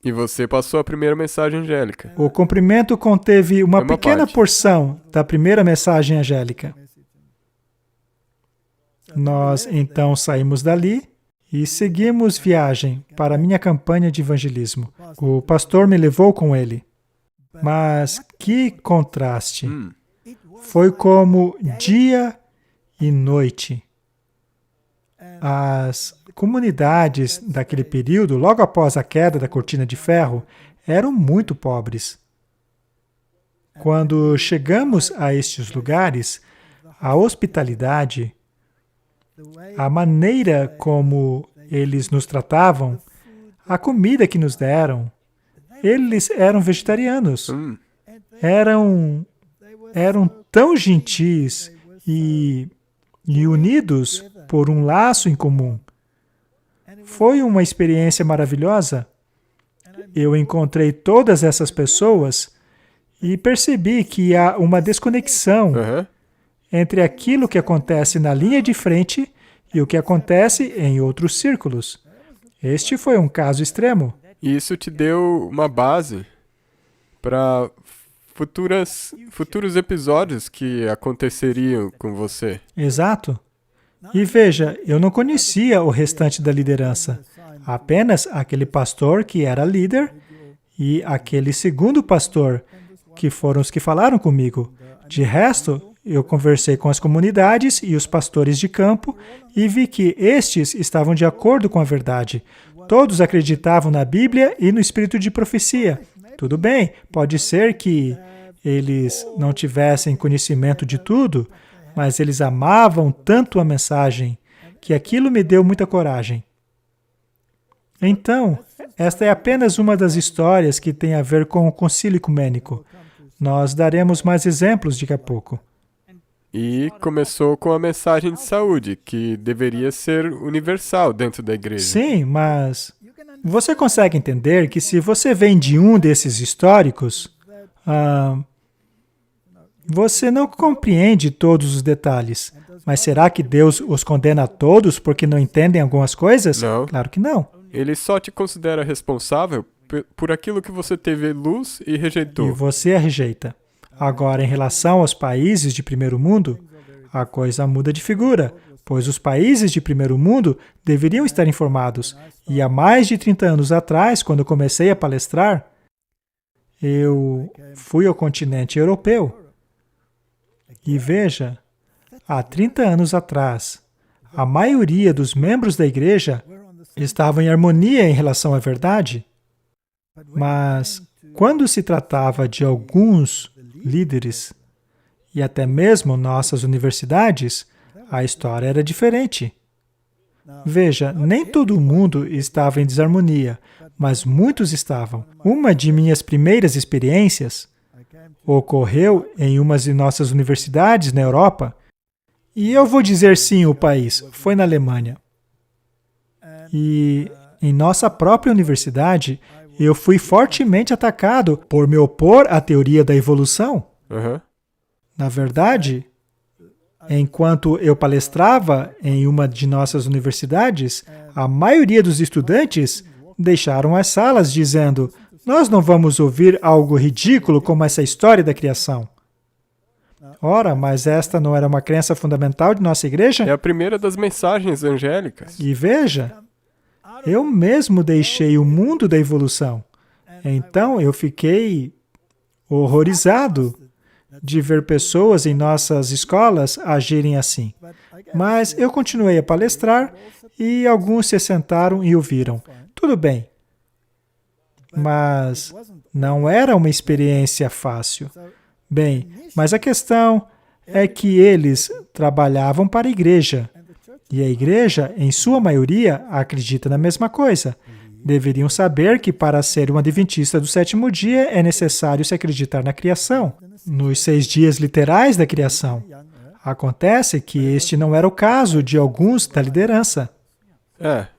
A: E você passou a primeira mensagem angélica.
B: O cumprimento conteve uma pequena
A: parte.
B: porção da primeira mensagem angélica. Nós então saímos dali e seguimos viagem para a minha campanha de evangelismo. O pastor me levou com ele. Mas que contraste! Foi como dia e noite. As comunidades daquele período, logo após a queda da cortina de ferro, eram muito pobres. Quando chegamos a estes lugares, a hospitalidade, a maneira como eles nos tratavam, a comida que nos deram, eles eram vegetarianos. eram tão gentis e unidos por um laço em comum. Foi uma experiência maravilhosa. Eu encontrei todas essas pessoas e percebi que há uma desconexão entre aquilo que acontece na linha de frente e o que acontece em outros círculos. Este foi um caso extremo.
A: E isso te deu uma base para futuros episódios que aconteceriam com você.
B: Exato. E veja, eu não conhecia o restante da liderança. Apenas aquele pastor que era líder e aquele segundo pastor, que foram os que falaram comigo. De resto, eu conversei com as comunidades e os pastores de campo e vi que estes estavam de acordo com a verdade. Todos acreditavam na Bíblia e no espírito de profecia. Tudo bem, pode ser que eles não tivessem conhecimento de tudo, mas eles amavam tanto a mensagem que aquilo me deu muita coragem. Então, esta é apenas uma das histórias que tem a ver com o concílio ecumênico. Nós daremos mais exemplos daqui a pouco.
A: E começou com a mensagem de saúde, que deveria ser universal dentro da igreja.
B: Sim, mas você consegue entender que se você vem de um desses históricos, você não compreende todos os detalhes. Mas será que Deus os condena a todos porque não entendem algumas coisas?
A: Não.
B: Claro que não.
A: Ele só te considera responsável por aquilo que você teve luz e rejeitou.
B: E você a rejeita. Agora, em relação aos países de primeiro mundo, a coisa muda de figura, pois os países de primeiro mundo deveriam estar informados. E há mais de 30 anos atrás, quando eu comecei a palestrar, eu fui ao continente europeu. E veja, há 30 anos atrás, a maioria dos membros da igreja estavam em harmonia em relação à verdade, mas quando se tratava de alguns líderes e até mesmo nossas universidades, a história era diferente. Veja, nem todo mundo estava em desarmonia, mas muitos estavam. Uma de minhas primeiras experiências ocorreu em uma de nossas universidades na Europa, e eu vou dizer sim o país, foi na Alemanha. E em nossa própria universidade, eu fui fortemente atacado por me opor à teoria da evolução. Na verdade, enquanto eu palestrava em uma de nossas universidades, a maioria dos estudantes deixaram as salas dizendo: nós não vamos ouvir algo ridículo como essa história da criação. Ora, mas esta não era uma crença fundamental de nossa igreja?
A: É a primeira das mensagens angélicas.
B: E veja, eu mesmo deixei o mundo da evolução. Então, eu fiquei horrorizado de ver pessoas em nossas escolas agirem assim. Mas eu continuei a palestrar e alguns se sentaram e ouviram. Tudo bem. Mas não era uma experiência fácil. Bem, mas a questão é que eles trabalhavam para a igreja. E a igreja, em sua maioria, acredita na mesma coisa. Deveriam saber que para ser um adventista do sétimo dia é necessário se acreditar na criação, nos 6 dias literais da criação. Acontece que este não era o caso de alguns da liderança.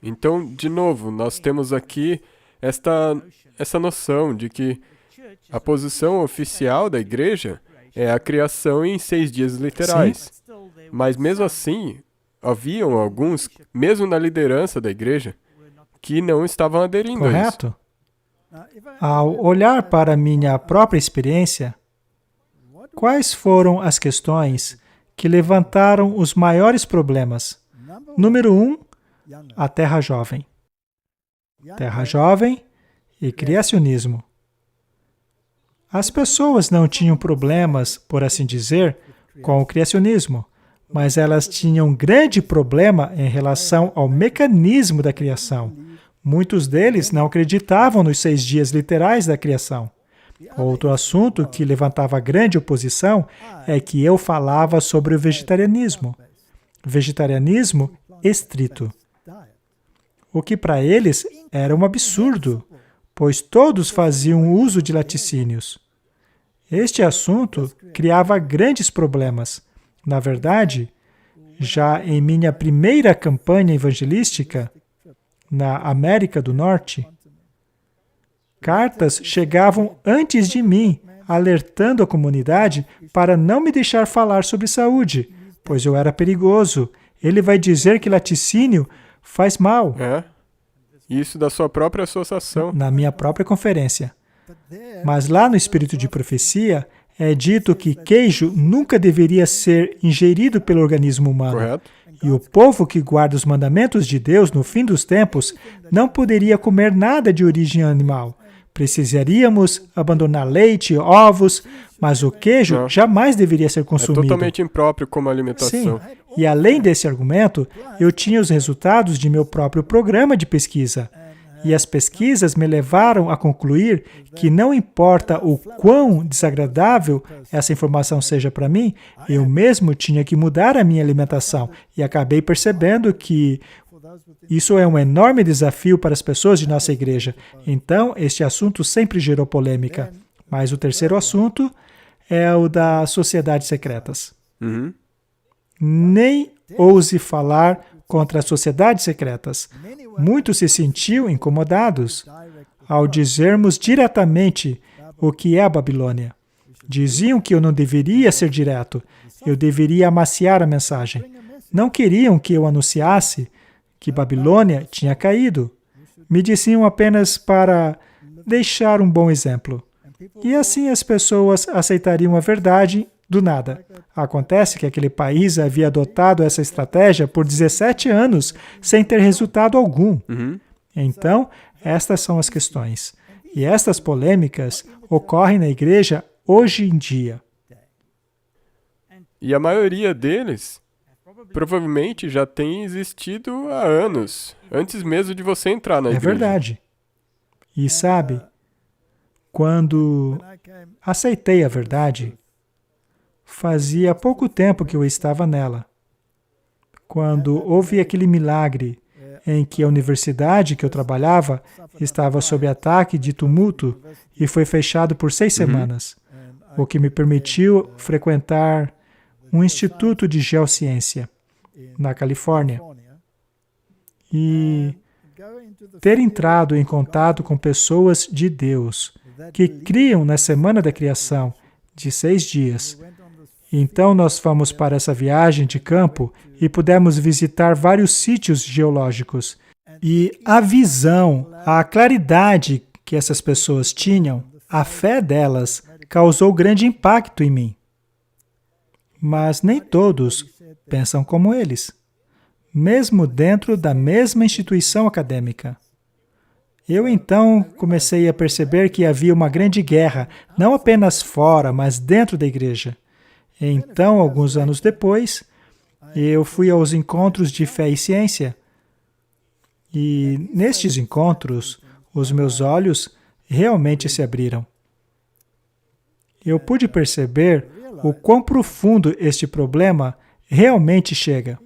A: Então, de novo, nós temos aqui essa noção de que a posição oficial da igreja é a criação em 6 dias literais. Sim. Mas mesmo assim, haviam alguns, mesmo na liderança da igreja, que não estavam aderindo a isso.
B: Correto? Ao olhar para minha própria experiência, quais foram as questões que levantaram os maiores problemas? Número 1, a Terra Jovem. Terra Jovem e criacionismo. As pessoas não tinham problemas, por assim dizer, com o criacionismo, mas elas tinham um grande problema em relação ao mecanismo da criação. Muitos deles não acreditavam nos 6 dias literais da criação. Outro assunto que levantava grande oposição é que eu falava sobre o vegetarianismo. Vegetarianismo estrito. O que para eles era um absurdo, pois todos faziam uso de laticínios. Este assunto criava grandes problemas. Na verdade, já em minha primeira campanha evangelística na América do Norte, cartas chegavam antes de mim, alertando a comunidade para não me deixar falar sobre saúde, pois eu era perigoso. Ele vai dizer que laticínio faz mal.
A: Isso da sua própria associação.
B: Na minha própria conferência. Mas lá no Espírito de Profecia, é dito que queijo nunca deveria ser ingerido pelo organismo humano.
A: Correto?
B: E o povo que guarda os mandamentos de Deus no fim dos tempos não poderia comer nada de origem animal. Precisaríamos abandonar leite, ovos, mas o queijo jamais deveria ser consumido.
A: É totalmente impróprio como alimentação.
B: Sim, e além desse argumento, eu tinha os resultados de meu próprio programa de pesquisa. E as pesquisas me levaram a concluir que não importa o quão desagradável essa informação seja para mim, eu mesmo tinha que mudar a minha alimentação. E acabei percebendo que isso é um enorme desafio para as pessoas de nossa igreja. Então, este assunto sempre gerou polêmica. Mas o terceiro assunto é o das sociedades secretas. Nem ouse falar contra as sociedades secretas. Muitos se sentiam incomodados ao dizermos diretamente o que é a Babilônia. Diziam que eu não deveria ser direto, eu deveria amaciar a mensagem. Não queriam que eu anunciasse que Babilônia tinha caído. Me diziam apenas para deixar um bom exemplo. E assim as pessoas aceitariam a verdade do nada. Acontece que aquele país havia adotado essa estratégia por 17 anos, sem ter resultado algum. Então, estas são as questões. E estas polêmicas ocorrem na igreja hoje em dia.
A: E a maioria deles provavelmente já tem existido há anos, antes mesmo de você entrar na igreja.
B: É verdade. E sabe, quando aceitei a verdade, fazia pouco tempo que eu estava nela. Quando houve aquele milagre em que a universidade que eu trabalhava estava sob ataque de tumulto e foi fechado por 6 semanas, o que me permitiu frequentar um instituto de geociência na Califórnia e ter entrado em contato com pessoas de Deus que criam na Semana da Criação de 6 dias. Então nós fomos para essa viagem de campo e pudemos visitar vários sítios geológicos. E a visão, a claridade que essas pessoas tinham, a fé delas, causou grande impacto em mim. Mas nem todos pensam como eles, mesmo dentro da mesma instituição acadêmica. Eu então comecei a perceber que havia uma grande guerra, não apenas fora, mas dentro da igreja. Então, alguns anos depois, eu fui aos encontros de fé e ciência. E nestes encontros, os meus olhos realmente se abriram. Eu pude perceber o quão profundo este problema realmente chega.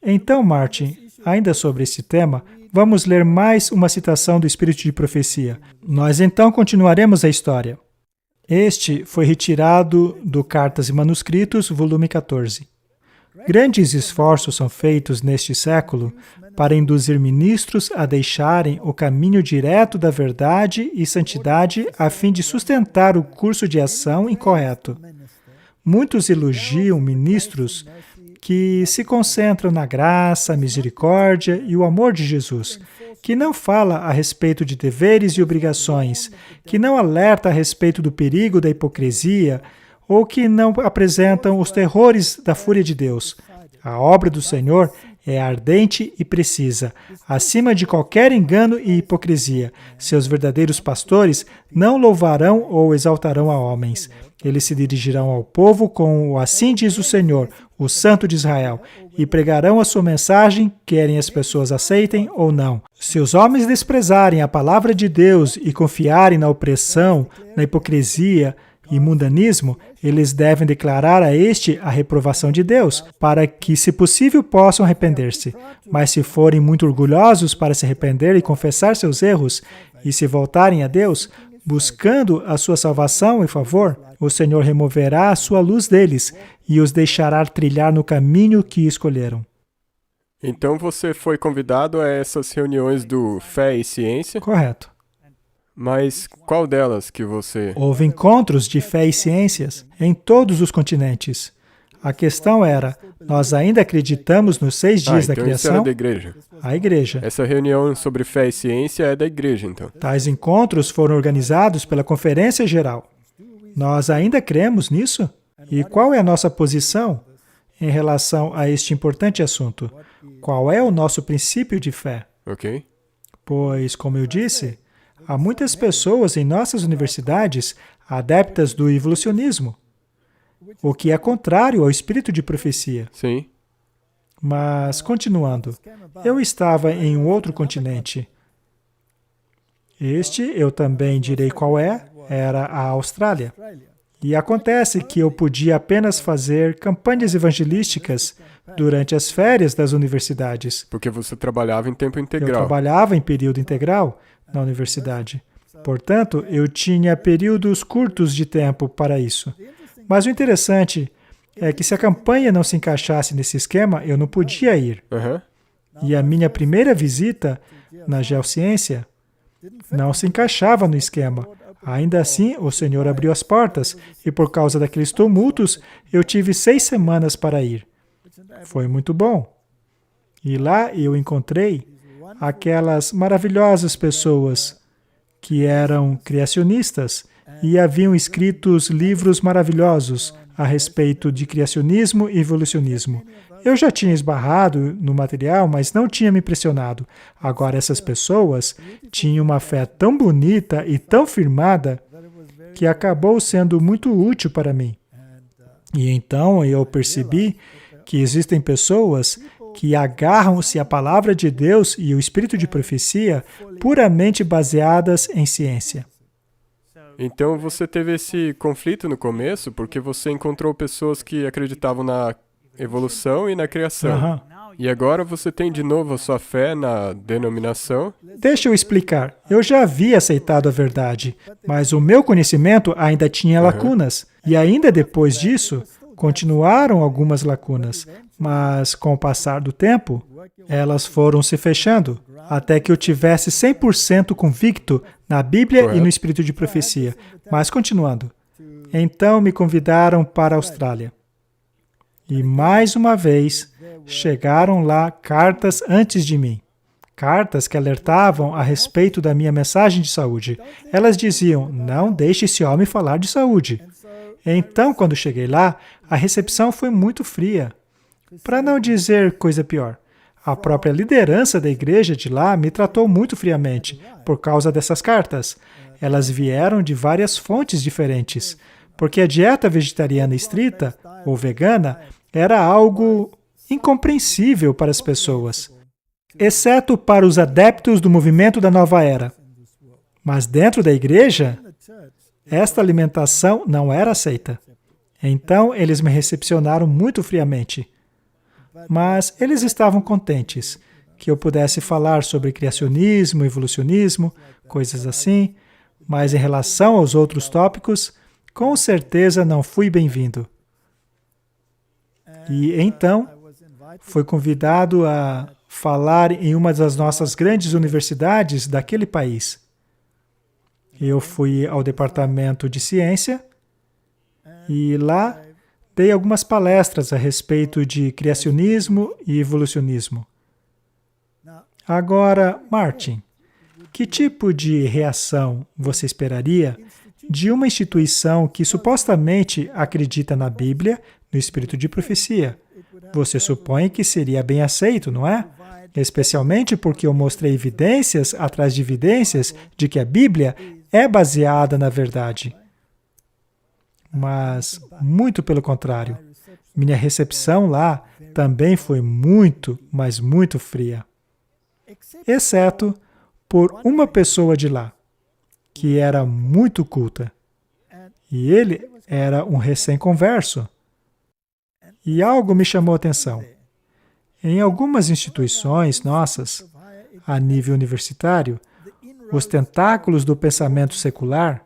B: Então, Martin, ainda sobre esse tema, vamos ler mais uma citação do Espírito de Profecia. Nós então continuaremos a história. Este foi retirado do Cartas e Manuscritos, volume 14. Grandes esforços são feitos neste século para induzir ministros a deixarem o caminho direto da verdade e santidade a fim de sustentar o curso de ação incorreto. Muitos elogiam ministros que se concentram na graça, misericórdia e o amor de Jesus, que não fala a respeito de deveres e obrigações, que não alerta a respeito do perigo da hipocrisia, ou que não apresentam os terrores da fúria de Deus. A obra do Senhor é ardente e precisa, acima de qualquer engano e hipocrisia. Seus verdadeiros pastores não louvarão ou exaltarão a homens. Eles se dirigirão ao povo com o assim diz o Senhor, o Santo de Israel, e pregarão a sua mensagem, querem as pessoas aceitem ou não. Se os homens desprezarem a palavra de Deus e confiarem na opressão, na hipocrisia e mundanismo, eles devem declarar a este a reprovação de Deus, para que, se possível, possam arrepender-se. Mas se forem muito orgulhosos para se arrepender e confessar seus erros, e se voltarem a Deus, buscando a sua salvação e favor, o Senhor removerá a sua luz deles e os deixará trilhar no caminho que escolheram.
A: Então você foi convidado a essas reuniões do Fé e Ciência,
B: Correto.
A: mas qual delas que você...
B: Houve encontros de fé e ciências em todos os continentes. A questão era, nós ainda acreditamos nos 6 dias da
A: então isso era
B: criação?
A: da igreja.
B: A igreja.
A: Essa reunião sobre fé e ciência é da igreja, então.
B: Tais encontros foram organizados pela Conferência Geral. Nós ainda cremos nisso? E qual é a nossa posição em relação a este importante assunto? Qual é o nosso princípio de fé?
A: Ok?
B: Pois, como eu disse, há muitas pessoas em nossas universidades adeptas do evolucionismo, o que é contrário ao espírito de profecia.
A: Sim.
B: Mas, continuando, eu estava em um outro continente. Este, eu também direi qual é, era a Austrália. E acontece que eu podia apenas fazer campanhas evangelísticas durante as férias das universidades.
A: Porque você trabalhava em tempo
B: Eu
A: integral.
B: trabalhava em período integral na universidade. Portanto, eu tinha períodos curtos de tempo para isso. Mas o interessante é que se a campanha não se encaixasse nesse esquema, eu não podia ir.
A: Aham.
B: E a minha primeira visita na geociência não se encaixava no esquema. Ainda assim, o Senhor abriu as portas e por causa daqueles tumultos, eu tive 6 semanas para ir. Foi muito bom. E lá eu encontrei aquelas maravilhosas pessoas que eram criacionistas e haviam escrito livros maravilhosos a respeito de criacionismo e evolucionismo. Eu já tinha esbarrado no material, mas não tinha me impressionado. Agora, essas pessoas tinham uma fé tão bonita e tão firmada que acabou sendo muito útil para mim. E então eu percebi que existem pessoas que agarram-se à palavra de Deus e o espírito de profecia puramente baseadas em ciência.
A: Então você teve esse conflito no começo porque você encontrou pessoas que acreditavam na evolução e na criação.
B: Aham.
A: E agora você tem de novo a sua fé na denominação.
B: Deixa eu explicar. Eu já havia aceitado a verdade, mas o meu conhecimento ainda tinha lacunas. E ainda depois disso, continuaram algumas lacunas. Mas com o passar do tempo, elas foram se fechando, até que eu tivesse 100% convicto na Bíblia
A: Correto.
B: e no espírito de profecia. Mas continuando. Então me convidaram para a Austrália. E mais uma vez, chegaram lá cartas antes de mim. Cartas que alertavam a respeito da minha mensagem de saúde. Elas diziam, não deixe esse homem falar de saúde. Então, quando cheguei lá, a recepção foi muito fria. Para não dizer coisa pior. A própria liderança da igreja de lá me tratou muito friamente por causa dessas cartas. Elas vieram de várias fontes diferentes, porque a dieta vegetariana estrita, ou vegana, era algo incompreensível para as pessoas, exceto para os adeptos do movimento da nova era. Mas dentro da igreja, esta alimentação não era aceita. Então, eles me recepcionaram muito friamente. Mas eles estavam contentes que eu pudesse falar sobre criacionismo, evolucionismo, coisas assim, mas em relação aos outros tópicos, com certeza não fui bem-vindo. E então, fui convidado a falar em uma das nossas grandes universidades daquele país. Eu fui ao departamento de ciência e lá dei algumas palestras a respeito de criacionismo e evolucionismo. Agora, Martin, que tipo de reação você esperaria de uma instituição que supostamente acredita na Bíblia, no espírito de profecia? Você supõe que seria bem aceito, não é? Especialmente porque eu mostrei evidências atrás de evidências de que a Bíblia é baseada na verdade. Mas, muito pelo contrário, minha recepção lá também foi muito, mas muito fria. Exceto por uma pessoa de lá, que era muito culta. E ele era um recém-converso. E algo me chamou a atenção. Em algumas instituições nossas, a nível universitário, os tentáculos do pensamento secular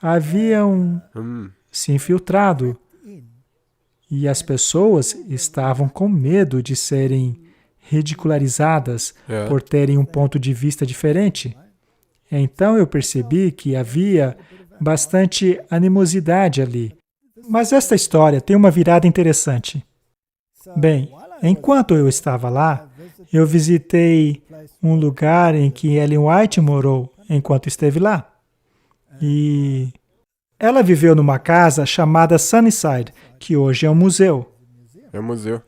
B: haviam se infiltrado e as pessoas estavam com medo de serem ridicularizadas por terem um ponto de vista diferente. Então eu percebi que havia bastante animosidade ali. Mas esta história tem uma virada interessante. Bem, enquanto eu estava lá, eu visitei um lugar em que Ellen White morou enquanto esteve lá. E ela viveu numa casa chamada Sunnyside, que hoje é um museu.
A: É um museu.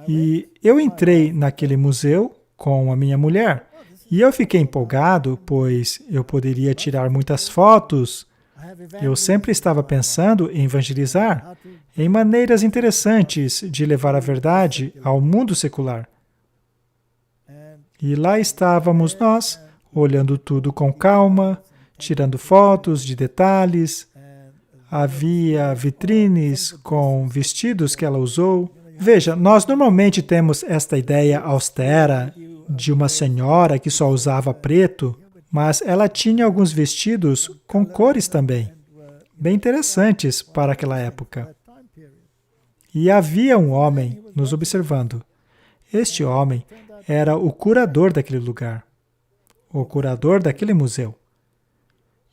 B: E eu entrei naquele museu com a minha mulher. E eu fiquei empolgado, pois eu poderia tirar muitas fotos. Eu sempre estava pensando em evangelizar, em maneiras interessantes de levar a verdade ao mundo secular. E lá estávamos nós, olhando tudo com calma, tirando fotos de detalhes. Havia vitrines com vestidos que ela usou. Veja, nós normalmente temos esta ideia austera de uma senhora que só usava preto, mas ela tinha alguns vestidos com cores também, bem interessantes para aquela época. E havia um homem nos observando. Este homem era o curador daquele lugar, o curador daquele museu.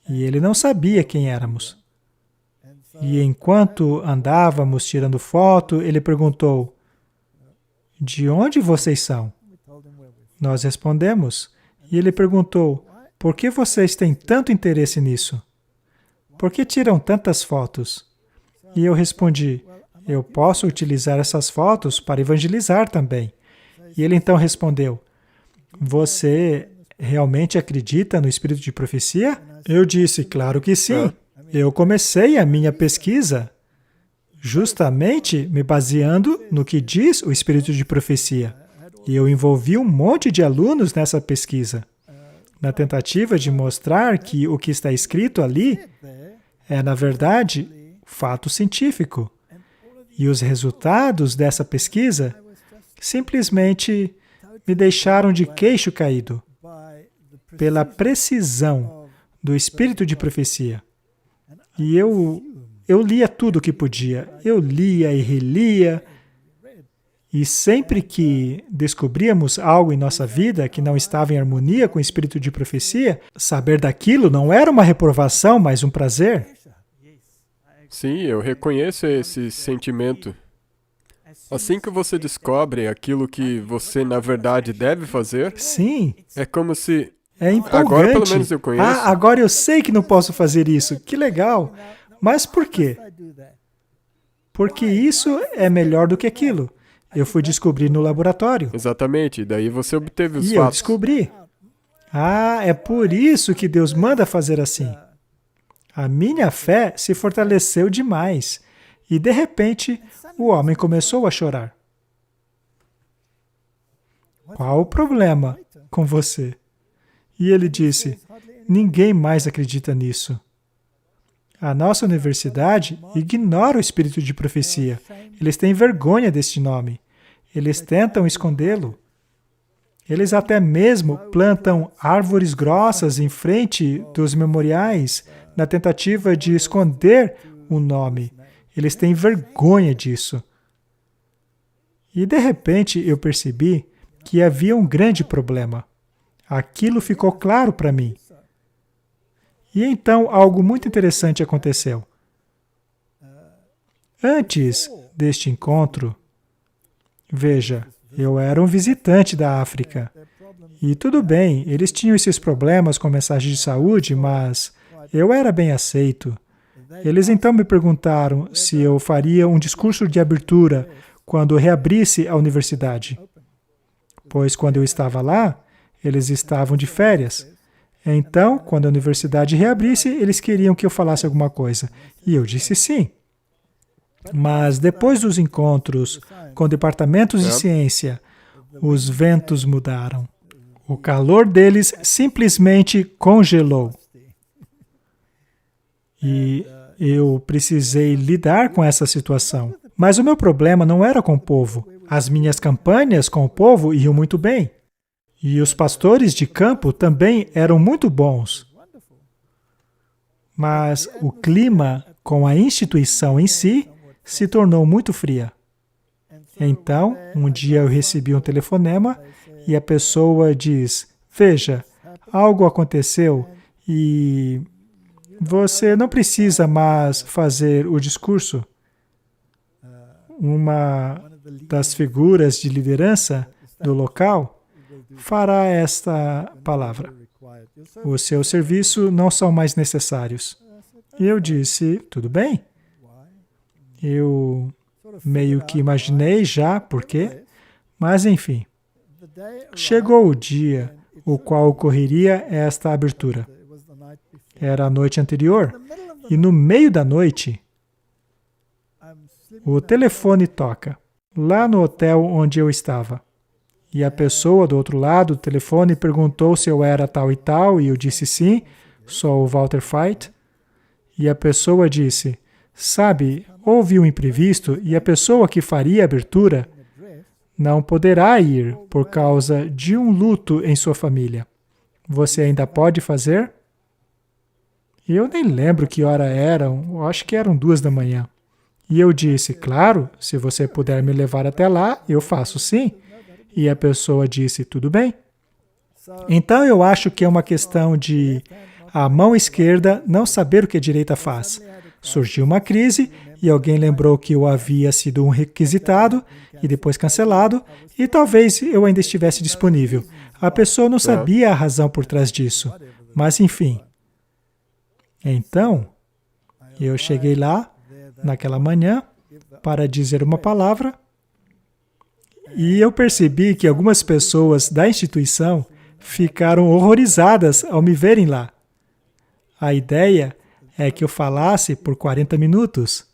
B: E ele não sabia quem éramos. E enquanto andávamos tirando foto, ele perguntou: "De onde vocês são?" Nós respondemos. E ele perguntou: "Por que vocês têm tanto interesse nisso? Por que tiram tantas fotos?" E eu respondi: "Eu posso utilizar essas fotos para evangelizar também." E ele então respondeu: "Você realmente acredita no espírito de profecia?" Eu disse: "Claro que sim. Eu comecei a minha pesquisa justamente me baseando no que diz o espírito de profecia. E eu envolvi um monte de alunos nessa pesquisa, na tentativa de mostrar que o que está escrito ali é, na verdade, fato científico. E os resultados dessa pesquisa simplesmente me deixaram de queixo caído pela precisão do espírito de profecia. E eu lia tudo o que podia. Eu lia e relia. E sempre que descobríamos algo em nossa vida que não estava em harmonia com o espírito de profecia, saber daquilo não era uma reprovação, mas um prazer.
A: Sim, eu reconheço esse sentimento. Assim que você descobre aquilo que você, na verdade, deve fazer,
B: Sim.
A: é como se...
B: É empolgante.
A: Agora, pelo menos, eu conheço.
B: Agora eu sei que não posso fazer isso. Que legal. Mas por quê? Porque isso é melhor do que aquilo. Eu fui descobrir no laboratório.
A: Exatamente. Daí você obteve os
B: E eu
A: fatos.
B: descobri. É por isso que Deus manda fazer assim. A minha fé se fortaleceu demais. E, de repente, o homem começou a chorar. Qual o problema com você? E ele disse: "Ninguém mais acredita nisso. A nossa universidade ignora o espírito de profecia. Eles têm vergonha deste nome. Eles tentam escondê-lo. Eles até mesmo plantam árvores grossas em frente dos memoriais na tentativa de esconder o nome. Eles têm vergonha disso." E de repente eu percebi que havia um grande problema. Aquilo ficou claro para mim. E então algo muito interessante aconteceu. Antes deste encontro, veja, eu era um visitante da África. E tudo bem, eles tinham esses problemas com mensagem de saúde, mas eu era bem aceito. Eles então me perguntaram se eu faria um discurso de abertura quando reabrisse a universidade. Pois quando eu estava lá, eles estavam de férias. Então, quando a universidade reabrisse, eles queriam que eu falasse alguma coisa. E eu disse sim. Mas depois dos encontros com departamentos de ciência, os ventos mudaram. O calor deles simplesmente congelou. E eu precisei lidar com essa situação. Mas o meu problema não era com o povo. As minhas campanhas com o povo iam muito bem. E os pastores de campo também eram muito bons. Mas o clima com a instituição em si se tornou muito fria. Então, um dia eu recebi um telefonema e a pessoa diz: veja, algo aconteceu e você não precisa mais fazer o discurso. Uma das figuras de liderança do local fará esta palavra: o seu serviço não são mais necessários. E eu disse: tudo bem. Eu meio que imaginei já por quê, mas enfim. Chegou o dia o qual ocorreria esta abertura. Era a noite anterior, e no meio da noite, o telefone toca, lá no hotel onde eu estava. E a pessoa do outro lado do telefone perguntou se eu era tal e tal, e eu disse sim, sou o Walter Veit. E a pessoa disse: sabe, houve um imprevisto e a pessoa que faria a abertura não poderá ir por causa de um luto em sua família. Você ainda pode fazer? E eu nem lembro que hora eram, acho que eram 2 da manhã. E eu disse: claro, se você puder me levar até lá, eu faço sim. E a pessoa disse: tudo bem. Então eu acho que é uma questão de a mão esquerda não saber o que a direita faz. Surgiu uma crise e alguém lembrou que eu havia sido um requisitado e depois cancelado, e talvez eu ainda estivesse disponível. A pessoa não sabia a razão por trás disso, mas enfim. Então, eu cheguei lá, naquela manhã, para dizer uma palavra, e eu percebi que algumas pessoas da instituição ficaram horrorizadas ao me verem lá. A ideia é que eu falasse por 40 minutos.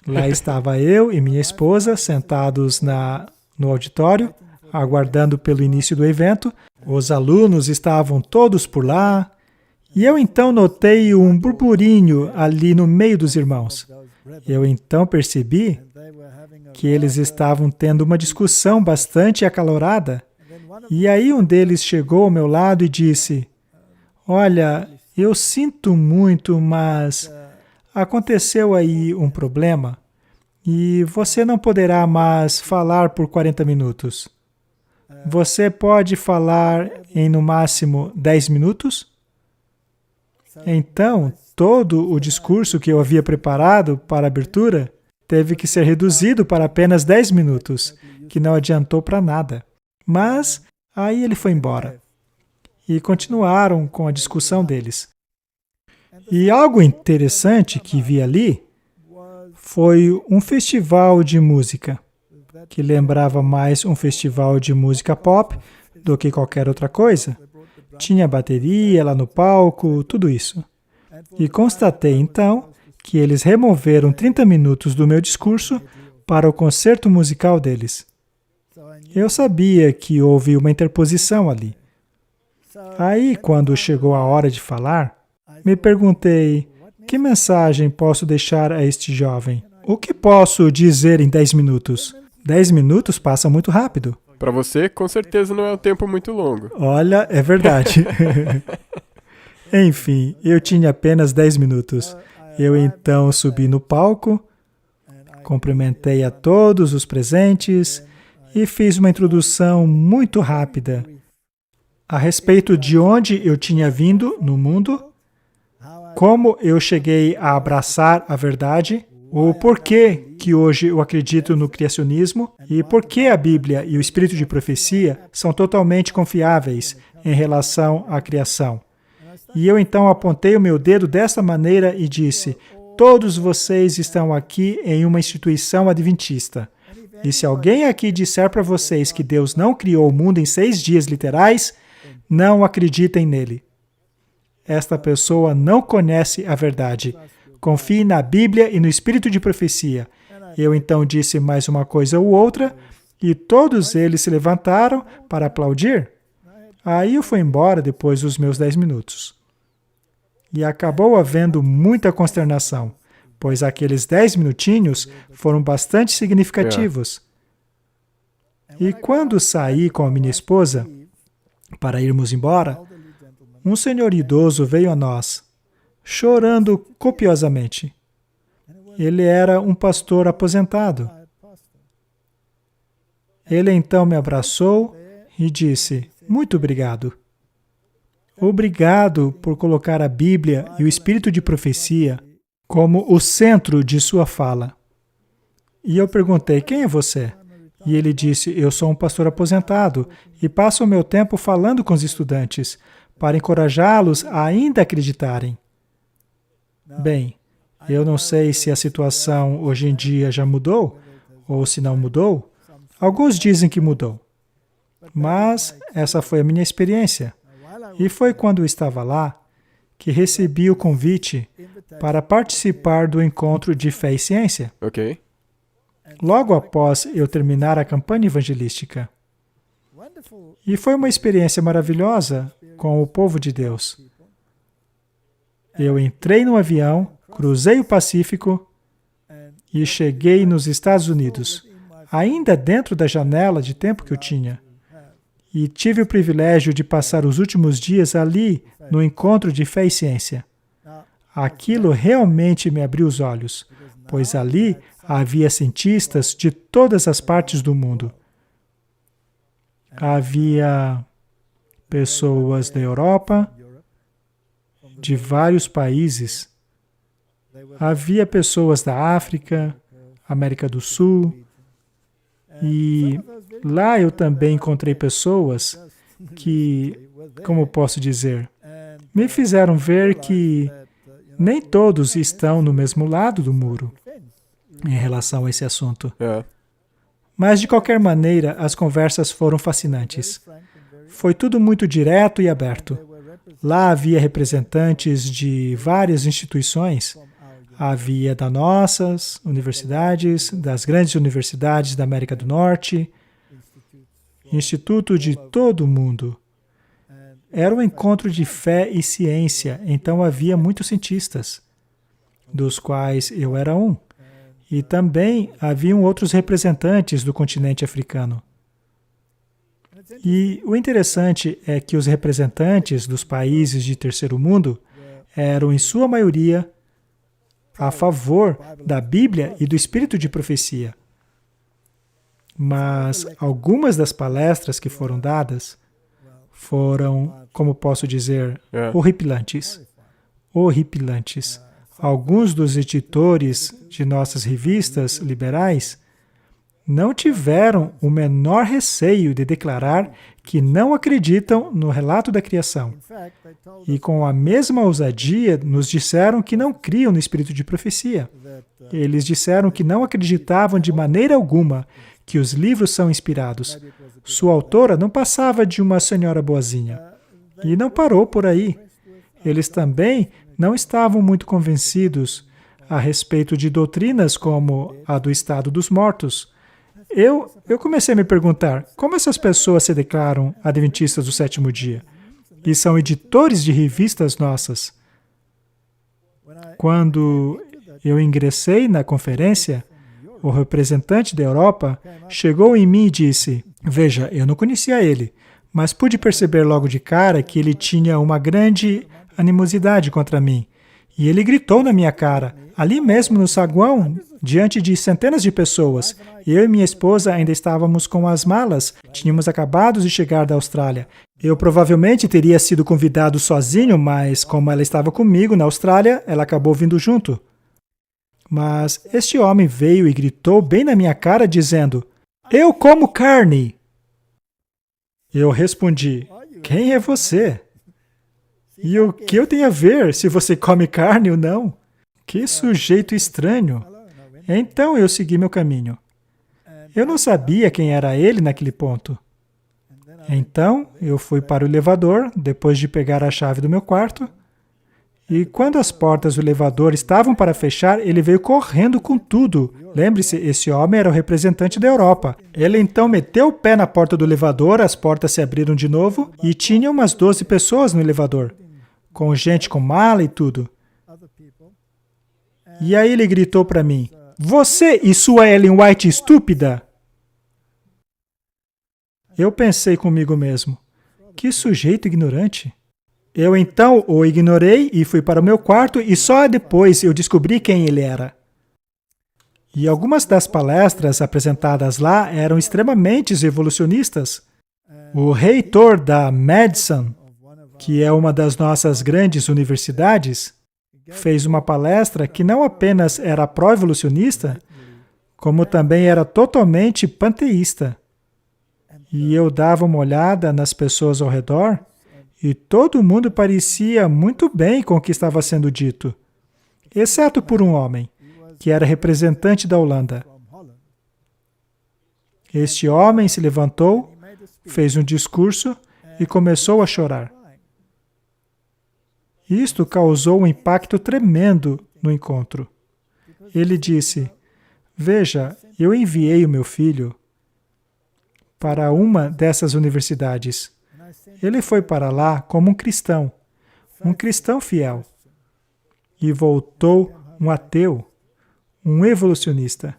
B: Lá estava eu e minha esposa sentados no auditório, aguardando pelo início do evento. Os alunos estavam todos por lá. E eu então notei um burburinho ali no meio dos irmãos. Eu então percebi que eles estavam tendo uma discussão bastante acalorada. E aí um deles chegou ao meu lado e disse: olha, eu sinto muito, mas aconteceu aí um problema e você não poderá mais falar por 40 minutos. Você pode falar em no máximo 10 minutos? Então, todo o discurso que eu havia preparado para a abertura teve que ser reduzido para apenas 10 minutos, que não adiantou para nada. Mas aí ele foi embora. E continuaram com a discussão deles. E algo interessante que vi ali foi um festival de música, que lembrava mais um festival de música pop do que qualquer outra coisa. Tinha bateria lá no palco, tudo isso. E constatei então que eles removeram 30 minutos do meu discurso para o concerto musical deles. Eu sabia que houve uma interposição ali. Aí, quando chegou a hora de falar, me perguntei: que mensagem posso deixar a este jovem? O que posso dizer em 10 minutos? 10 minutos passa muito rápido.
A: Para você, com certeza não é um tempo muito longo.
B: Olha, é verdade. Enfim, eu tinha apenas 10 minutos. Eu então subi no palco, cumprimentei a todos os presentes e fiz uma introdução muito rápida a respeito de onde eu tinha vindo no mundo, como eu cheguei a abraçar a verdade, o porquê que hoje eu acredito no criacionismo e por que a Bíblia e o Espírito de Profecia são totalmente confiáveis em relação à criação. E eu então apontei o meu dedo dessa maneira e disse: todos vocês estão aqui em uma instituição adventista. E se alguém aqui disser para vocês que Deus não criou o mundo em 6 dias literais, não acreditem nele. Esta pessoa não conhece a verdade. Confie na Bíblia e no Espírito de Profecia. Eu então disse mais uma coisa ou outra, e todos eles se levantaram para aplaudir. Aí eu fui embora depois dos meus 10 minutos. E acabou havendo muita consternação, pois aqueles 10 minutinhos foram bastante significativos. E quando saí com a minha esposa, para irmos embora, um senhor idoso veio a nós, chorando copiosamente. Ele era um pastor aposentado. Ele então me abraçou e disse, muito obrigado. Obrigado por colocar a Bíblia e o espírito de profecia como o centro de sua fala. E eu perguntei, quem é você? E ele disse, eu sou um pastor aposentado e passo o meu tempo falando com os estudantes para encorajá-los a ainda acreditarem. Bem, eu não sei se a situação hoje em dia já mudou ou se não mudou. Alguns dizem que mudou. Mas essa foi a minha experiência. E foi quando eu estava lá que recebi o convite para participar do encontro de fé e ciência.
A: Ok.
B: Logo após eu terminar a campanha evangelística. E foi uma experiência maravilhosa com o povo de Deus. Eu entrei no avião, cruzei o Pacífico e cheguei nos Estados Unidos, ainda dentro da janela de tempo que eu tinha. E tive o privilégio de passar os últimos dias ali, no encontro de fé e ciência. Aquilo realmente me abriu os olhos, pois ali havia cientistas de todas as partes do mundo. Havia pessoas da Europa, de vários países. Havia pessoas da África, América do Sul, e lá eu também encontrei pessoas que, como posso dizer, me fizeram ver que nem todos estão no mesmo lado do muro em relação a esse assunto. Mas, de qualquer maneira, as conversas foram fascinantes. Foi tudo muito direto e aberto. Lá havia representantes de várias instituições. Havia das nossas universidades, das grandes universidades da América do Norte, instituto de todo o mundo. Era um encontro de fé e ciência, então havia muitos cientistas, dos quais eu era um. E também haviam outros representantes do continente africano. E o interessante é que os representantes dos países de terceiro mundo eram, em sua maioria, a favor da Bíblia e do espírito de profecia. Mas algumas das palestras que foram dadas foram, como posso dizer, horripilantes. Horripilantes. Alguns dos editores de nossas revistas liberais não tiveram o menor receio de declarar que não acreditam no relato da criação. E com a mesma ousadia nos disseram que não criam no espírito de profecia. Eles disseram que não acreditavam de maneira alguma que os livros são inspirados. Sua autora não passava de uma senhora boazinha. E não parou por aí. Eles também não estavam muito convencidos a respeito de doutrinas como a do estado dos mortos. Eu comecei a me perguntar, como essas pessoas se declaram adventistas do sétimo dia? E são editores de revistas nossas. Quando eu ingressei na conferência, o representante da Europa chegou em mim e disse, veja, eu não conhecia ele, mas pude perceber logo de cara que ele tinha uma grande animosidade contra mim. E ele gritou na minha cara, ali mesmo no saguão, diante de centenas de pessoas. Eu e minha esposa ainda estávamos com as malas, tínhamos acabado de chegar da Austrália. Eu provavelmente teria sido convidado sozinho, mas como ela estava comigo na Austrália, ela acabou vindo junto. Mas este homem veio e gritou bem na minha cara, dizendo, eu como carne! Eu respondi, quem é você? E o que eu tenho a ver se você come carne ou não? Que sujeito estranho! Então eu segui meu caminho. Eu não sabia quem era ele naquele ponto. Então eu fui para o elevador, depois de pegar a chave do meu quarto, e quando as portas do elevador estavam para fechar, ele veio correndo com tudo. Lembre-se, esse homem era o representante da Europa. Ele então meteu o pé na porta do elevador, as portas se abriram de novo, e tinha umas 12 pessoas no elevador, com gente com mala e tudo. E aí ele gritou para mim, você e sua Ellen White estúpida! Eu pensei comigo mesmo, Que sujeito ignorante! Eu então o ignorei e fui para o meu quarto e só depois eu descobri quem ele era. E algumas das palestras apresentadas lá eram extremamente evolucionistas. O reitor da Madison, que é uma das nossas grandes universidades, fez uma palestra que não apenas era pró-evolucionista, como também era totalmente panteísta. E eu dava uma olhada nas pessoas ao redor e todo mundo parecia muito bem com o que estava sendo dito, exceto por um homem, que era representante da Holanda. Este homem se levantou, fez um discurso e começou a chorar. Isto causou um impacto tremendo no encontro. Ele disse: veja, eu enviei o meu filho para uma dessas universidades. Ele foi para lá como um cristão fiel, e voltou um ateu, um evolucionista.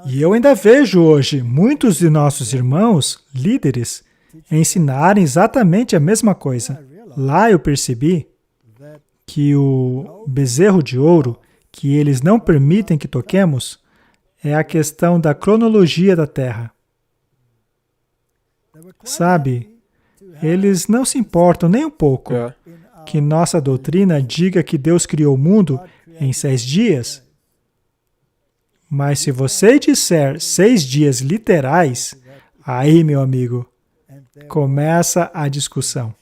B: E eu ainda vejo hoje muitos de nossos irmãos, líderes, ensinarem exatamente a mesma coisa. Lá eu percebi que o bezerro de ouro que eles não permitem que toquemos é a questão da cronologia da Terra. Sabe, eles não se importam nem um pouco que nossa doutrina diga que Deus criou o mundo em 6 dias. Mas se você disser 6 dias literais, aí, meu amigo, começa a discussão.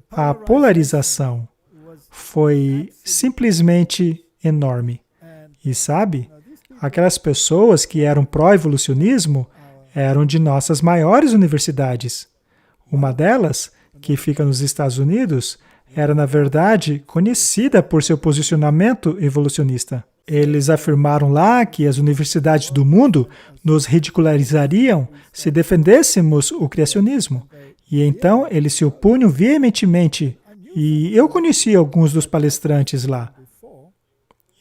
B: A polarização foi simplesmente enorme. E sabe, aquelas pessoas que eram pró-evolucionismo eram de nossas maiores universidades. Uma delas, que fica nos Estados Unidos, era, na verdade, conhecida por seu posicionamento evolucionista. Eles afirmaram lá que as universidades do mundo nos ridicularizariam se defendêssemos o criacionismo. E então eles se opunham veementemente. E eu conhecia alguns dos palestrantes lá.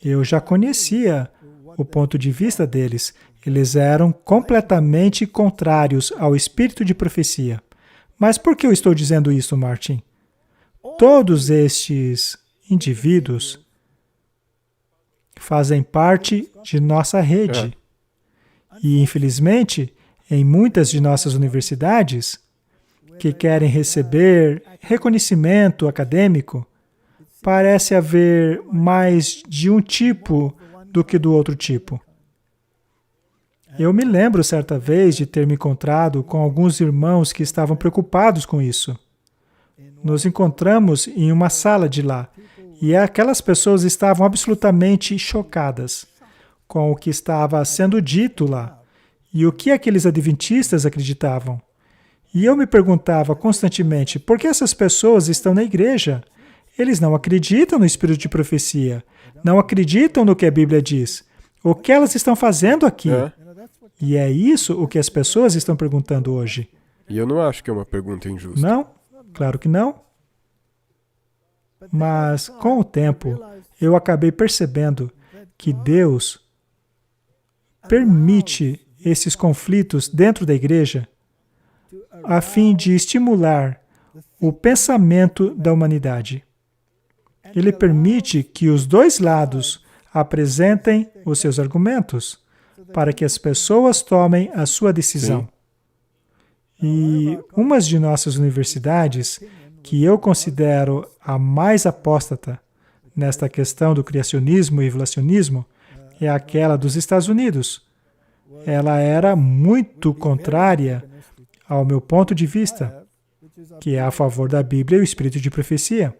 B: Eu já conhecia o ponto de vista deles. Eles eram completamente contrários ao espírito de profecia. Mas por que eu estou dizendo isso, Martin? Todos estes indivíduos fazem parte de nossa rede. E, infelizmente, em muitas de nossas universidades, que querem receber reconhecimento acadêmico, parece haver mais de um tipo do que do outro tipo. Eu me lembro certa vez de ter me encontrado com alguns irmãos que estavam preocupados com isso. Nos encontramos em uma sala de lá, e aquelas pessoas estavam absolutamente chocadas com o que estava sendo dito lá, e o que aqueles adventistas acreditavam. E eu me perguntava constantemente, por que essas pessoas estão na igreja? Eles não acreditam no espírito de profecia, não acreditam no que a Bíblia diz. O que elas estão fazendo aqui? E é isso o que as pessoas estão perguntando hoje.
A: E eu não acho que é uma pergunta injusta.
B: Não, claro que não. Mas, com o tempo, eu acabei percebendo que Deus permite esses conflitos dentro da igreja a fim de estimular o pensamento da humanidade. Ele permite que os dois lados apresentem os seus argumentos para que as pessoas tomem a sua decisão. Sim. E umas de nossas universidades, que eu considero a mais apóstata nesta questão do criacionismo e evolucionismo, é aquela dos Estados Unidos. Ela era muito contrária ao meu ponto de vista, que é a favor da Bíblia e o espírito de profecia.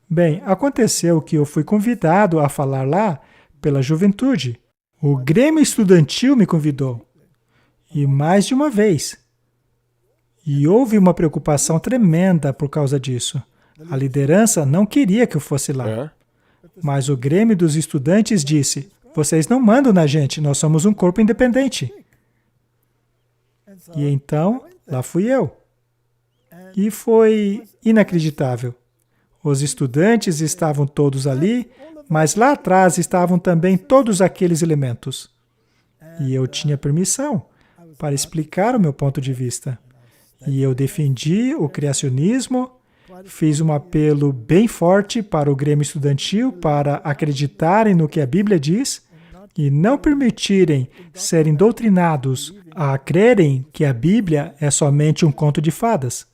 B: Bem, aconteceu que eu fui convidado a falar lá pela juventude. O Grêmio Estudantil me convidou, e mais de uma vez. E houve uma preocupação tremenda por causa disso. A liderança não queria que eu fosse lá. Mas o Grêmio dos Estudantes disse, vocês não mandam na gente, nós somos um corpo independente. E então, lá fui eu. E foi inacreditável. Os estudantes estavam todos ali, mas lá atrás estavam também todos aqueles elementos. E eu tinha permissão para explicar o meu ponto de vista. E eu defendi o criacionismo, fiz um apelo bem forte para o Grêmio Estudantil para acreditarem no que a Bíblia diz e não permitirem serem doutrinados a crerem que a Bíblia é somente um conto de fadas.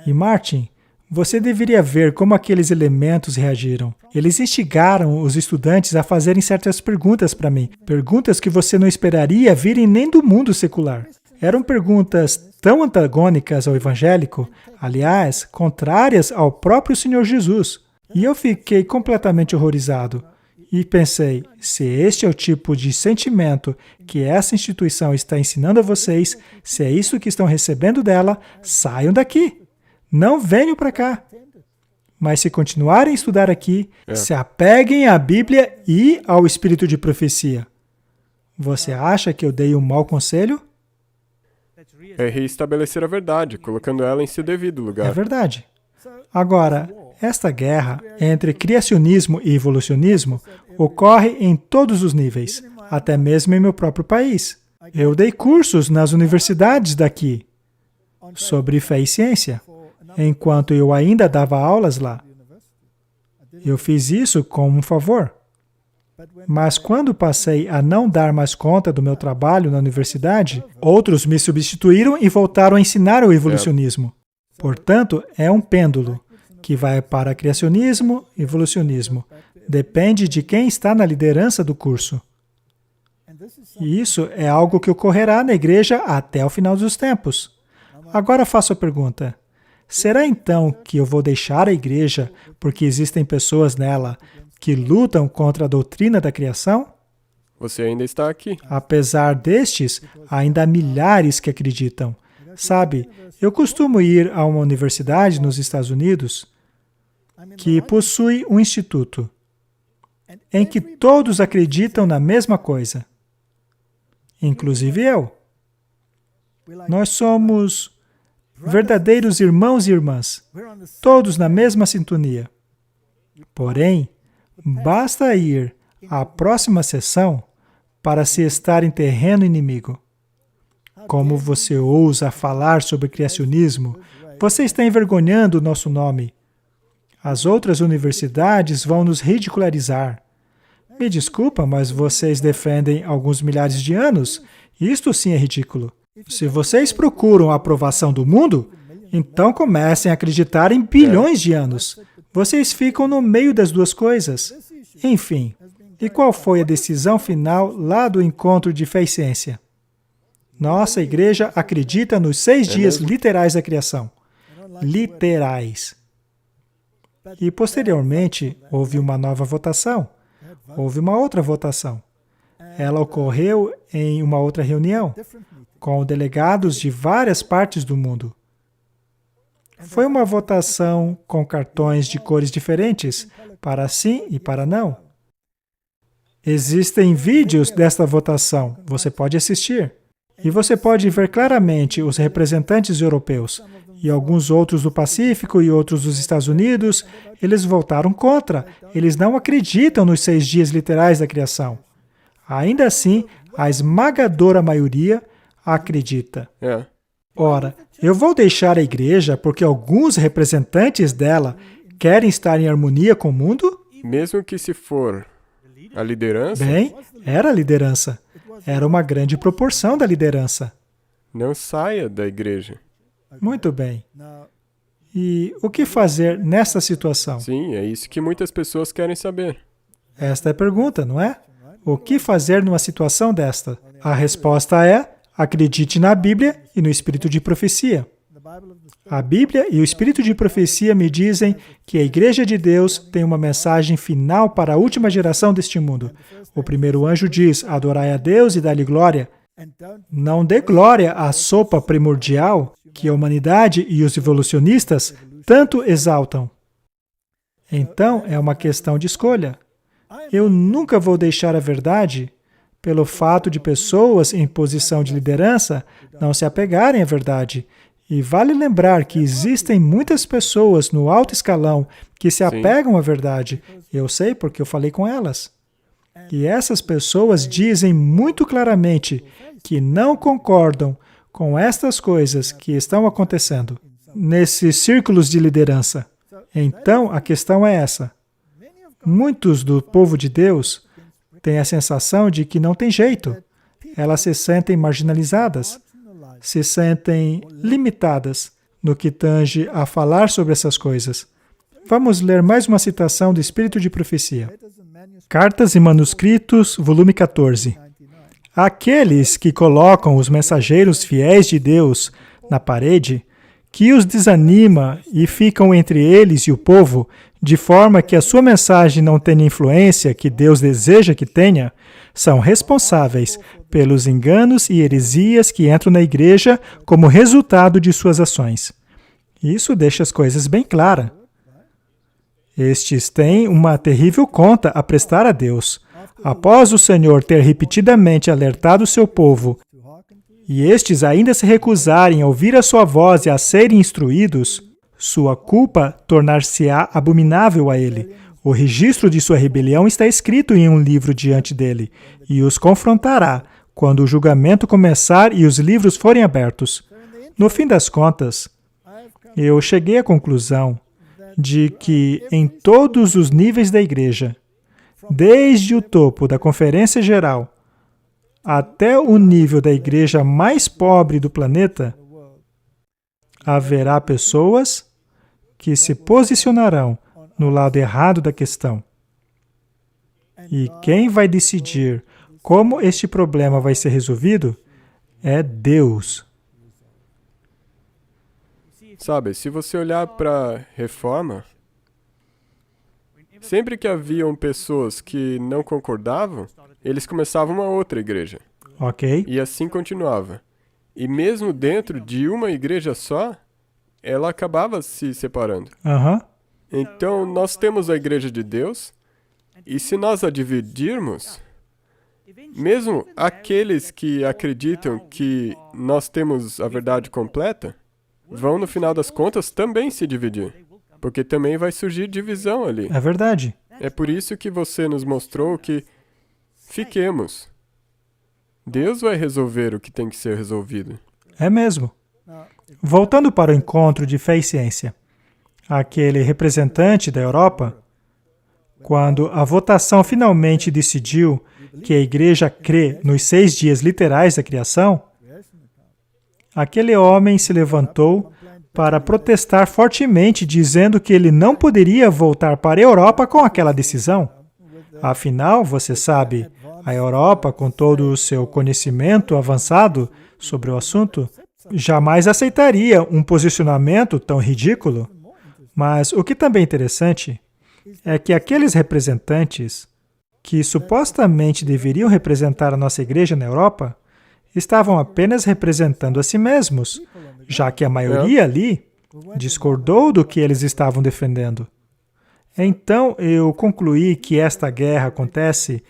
B: E Martin, você deveria ver como aqueles elementos reagiram. Eles instigaram os estudantes a fazerem certas perguntas para mim, perguntas que você não esperaria virem nem do mundo secular. Eram perguntas tão antagônicas ao evangélico, aliás, contrárias ao próprio Senhor Jesus. E eu fiquei completamente horrorizado. E pensei, se este é o tipo de sentimento que essa instituição está ensinando a vocês, se é isso que estão recebendo dela, saiam daqui. Não venham para cá. Mas se continuarem a estudar aqui, se apeguem à Bíblia e ao espírito de profecia. Você acha que eu dei um mau conselho?
A: É reestabelecer a verdade, colocando ela em seu devido lugar.
B: É verdade. Agora, esta guerra entre criacionismo e evolucionismo ocorre em todos os níveis, até mesmo em meu próprio país. Eu dei cursos nas universidades daqui sobre fé e ciência, enquanto eu ainda dava aulas lá. Eu fiz isso como um favor. Mas quando passei a não dar mais conta do meu trabalho na universidade, outros me substituíram e voltaram a ensinar o evolucionismo. Portanto, é um pêndulo que vai para criacionismo, evolucionismo. Depende de quem está na liderança do curso. E isso é algo que ocorrerá na igreja até o final dos tempos. Agora faço a pergunta. Será então que eu vou deixar a igreja porque existem pessoas nela que lutam contra a doutrina da criação?
A: Você ainda está aqui.
B: Apesar destes, ainda há milhares que acreditam. Sabe, eu costumo ir a uma universidade nos Estados Unidos que possui um instituto em que todos acreditam na mesma coisa, inclusive eu. Nós somos verdadeiros irmãos e irmãs, todos na mesma sintonia. Porém, basta ir à próxima sessão para se estar em terreno inimigo. Como você ousa falar sobre criacionismo? Você está envergonhando o nosso nome. As outras universidades vão nos ridicularizar. Me desculpa, mas vocês defendem alguns milhares de anos? Isto sim é ridículo. Se vocês procuram a aprovação do mundo, então comecem a acreditar em bilhões de anos. Vocês ficam no meio das duas coisas. Enfim, e qual foi a decisão final lá do encontro de fé e ciência? Nossa igreja acredita nos 6 dias literais da criação. Literais. E posteriormente, houve uma nova votação. Houve uma outra votação. Ela ocorreu em uma outra reunião, com delegados de várias partes do mundo. Foi uma votação com cartões de cores diferentes, para sim e para não. Existem vídeos desta votação, você pode assistir. E você pode ver claramente os representantes europeus e alguns outros do Pacífico e outros dos Estados Unidos, eles votaram contra. Eles não acreditam nos 6 dias literais da criação. Ainda assim, a esmagadora maioria acredita. Ora, eu vou deixar a igreja porque alguns representantes dela querem estar em harmonia com o mundo?
A: Mesmo que se for a liderança?
B: Bem, era a liderança. Era uma grande proporção da liderança.
A: Não saia da igreja.
B: Muito bem. E o que fazer nessa situação?
A: Sim, é isso que muitas pessoas querem saber.
B: Esta é a pergunta, não é? O que fazer numa situação desta? A resposta é: acredite na Bíblia e no espírito de profecia. A Bíblia e o espírito de profecia me dizem que a Igreja de Deus tem uma mensagem final para a última geração deste mundo. O primeiro anjo diz: adorai a Deus e dá-lhe glória. Não dê glória à sopa primordial que a humanidade e os evolucionistas tanto exaltam. Então, é uma questão de escolha. Eu nunca vou deixar a verdade pelo fato de pessoas em posição de liderança não se apegarem à verdade. E vale lembrar que existem muitas pessoas no alto escalão que se apegam à verdade. Eu sei porque eu falei com elas. E essas pessoas dizem muito claramente que não concordam com estas coisas que estão acontecendo nesses círculos de liderança. Então, a questão é essa. Muitos do povo de Deus têm a sensação de que não tem jeito. Elas se sentem marginalizadas, se sentem limitadas no que tange a falar sobre essas coisas. Vamos ler mais uma citação do Espírito de Profecia. Cartas e Manuscritos, volume 14. Aqueles que colocam os mensageiros fiéis de Deus na parede, que os desanima e ficam entre eles e o povo, de forma que a sua mensagem não tenha influência que Deus deseja que tenha, são responsáveis pelos enganos e heresias que entram na igreja como resultado de suas ações. Isso deixa as coisas bem claras. Estes têm uma terrível conta a prestar a Deus. Após o Senhor ter repetidamente alertado o seu povo, e estes ainda se recusarem a ouvir a sua voz e a serem instruídos, sua culpa tornar-se-á abominável a ele. O registro de sua rebelião está escrito em um livro diante dele, e os confrontará quando o julgamento começar e os livros forem abertos. No fim das contas, eu cheguei à conclusão de que em todos os níveis da igreja, desde o topo da conferência geral até o nível da igreja mais pobre do planeta, haverá pessoas que se posicionarão no lado errado da questão. E quem vai decidir como este problema vai ser resolvido é Deus.
A: Sabe, se você olhar para a reforma, sempre que haviam pessoas que não concordavam, eles começavam uma outra igreja.
B: Ok?
A: E assim continuava. E mesmo dentro de uma igreja só, ela acabava se separando.
B: Aham.
A: Então, nós temos a igreja de Deus, e se nós a dividirmos, mesmo aqueles que acreditam que nós temos a verdade completa, vão, no final das contas, também se dividir. Porque também vai surgir divisão ali.
B: É verdade.
A: É por isso que você nos mostrou que fiquemos. Deus vai resolver o que tem que ser resolvido.
B: É mesmo. Voltando para o encontro de fé e ciência, aquele representante da Europa, quando a votação finalmente decidiu que a igreja crê nos 6 dias literais da criação, aquele homem se levantou para protestar fortemente, dizendo que ele não poderia voltar para a Europa com aquela decisão. Afinal, você sabe, a Europa, com todo o seu conhecimento avançado sobre o assunto, jamais aceitaria um posicionamento tão ridículo. Mas o que também é interessante é que aqueles representantes que supostamente deveriam representar a nossa igreja na Europa estavam apenas representando a si mesmos, já que a maioria ali discordou do que eles estavam defendendo. Então, eu concluí que esta guerra acontece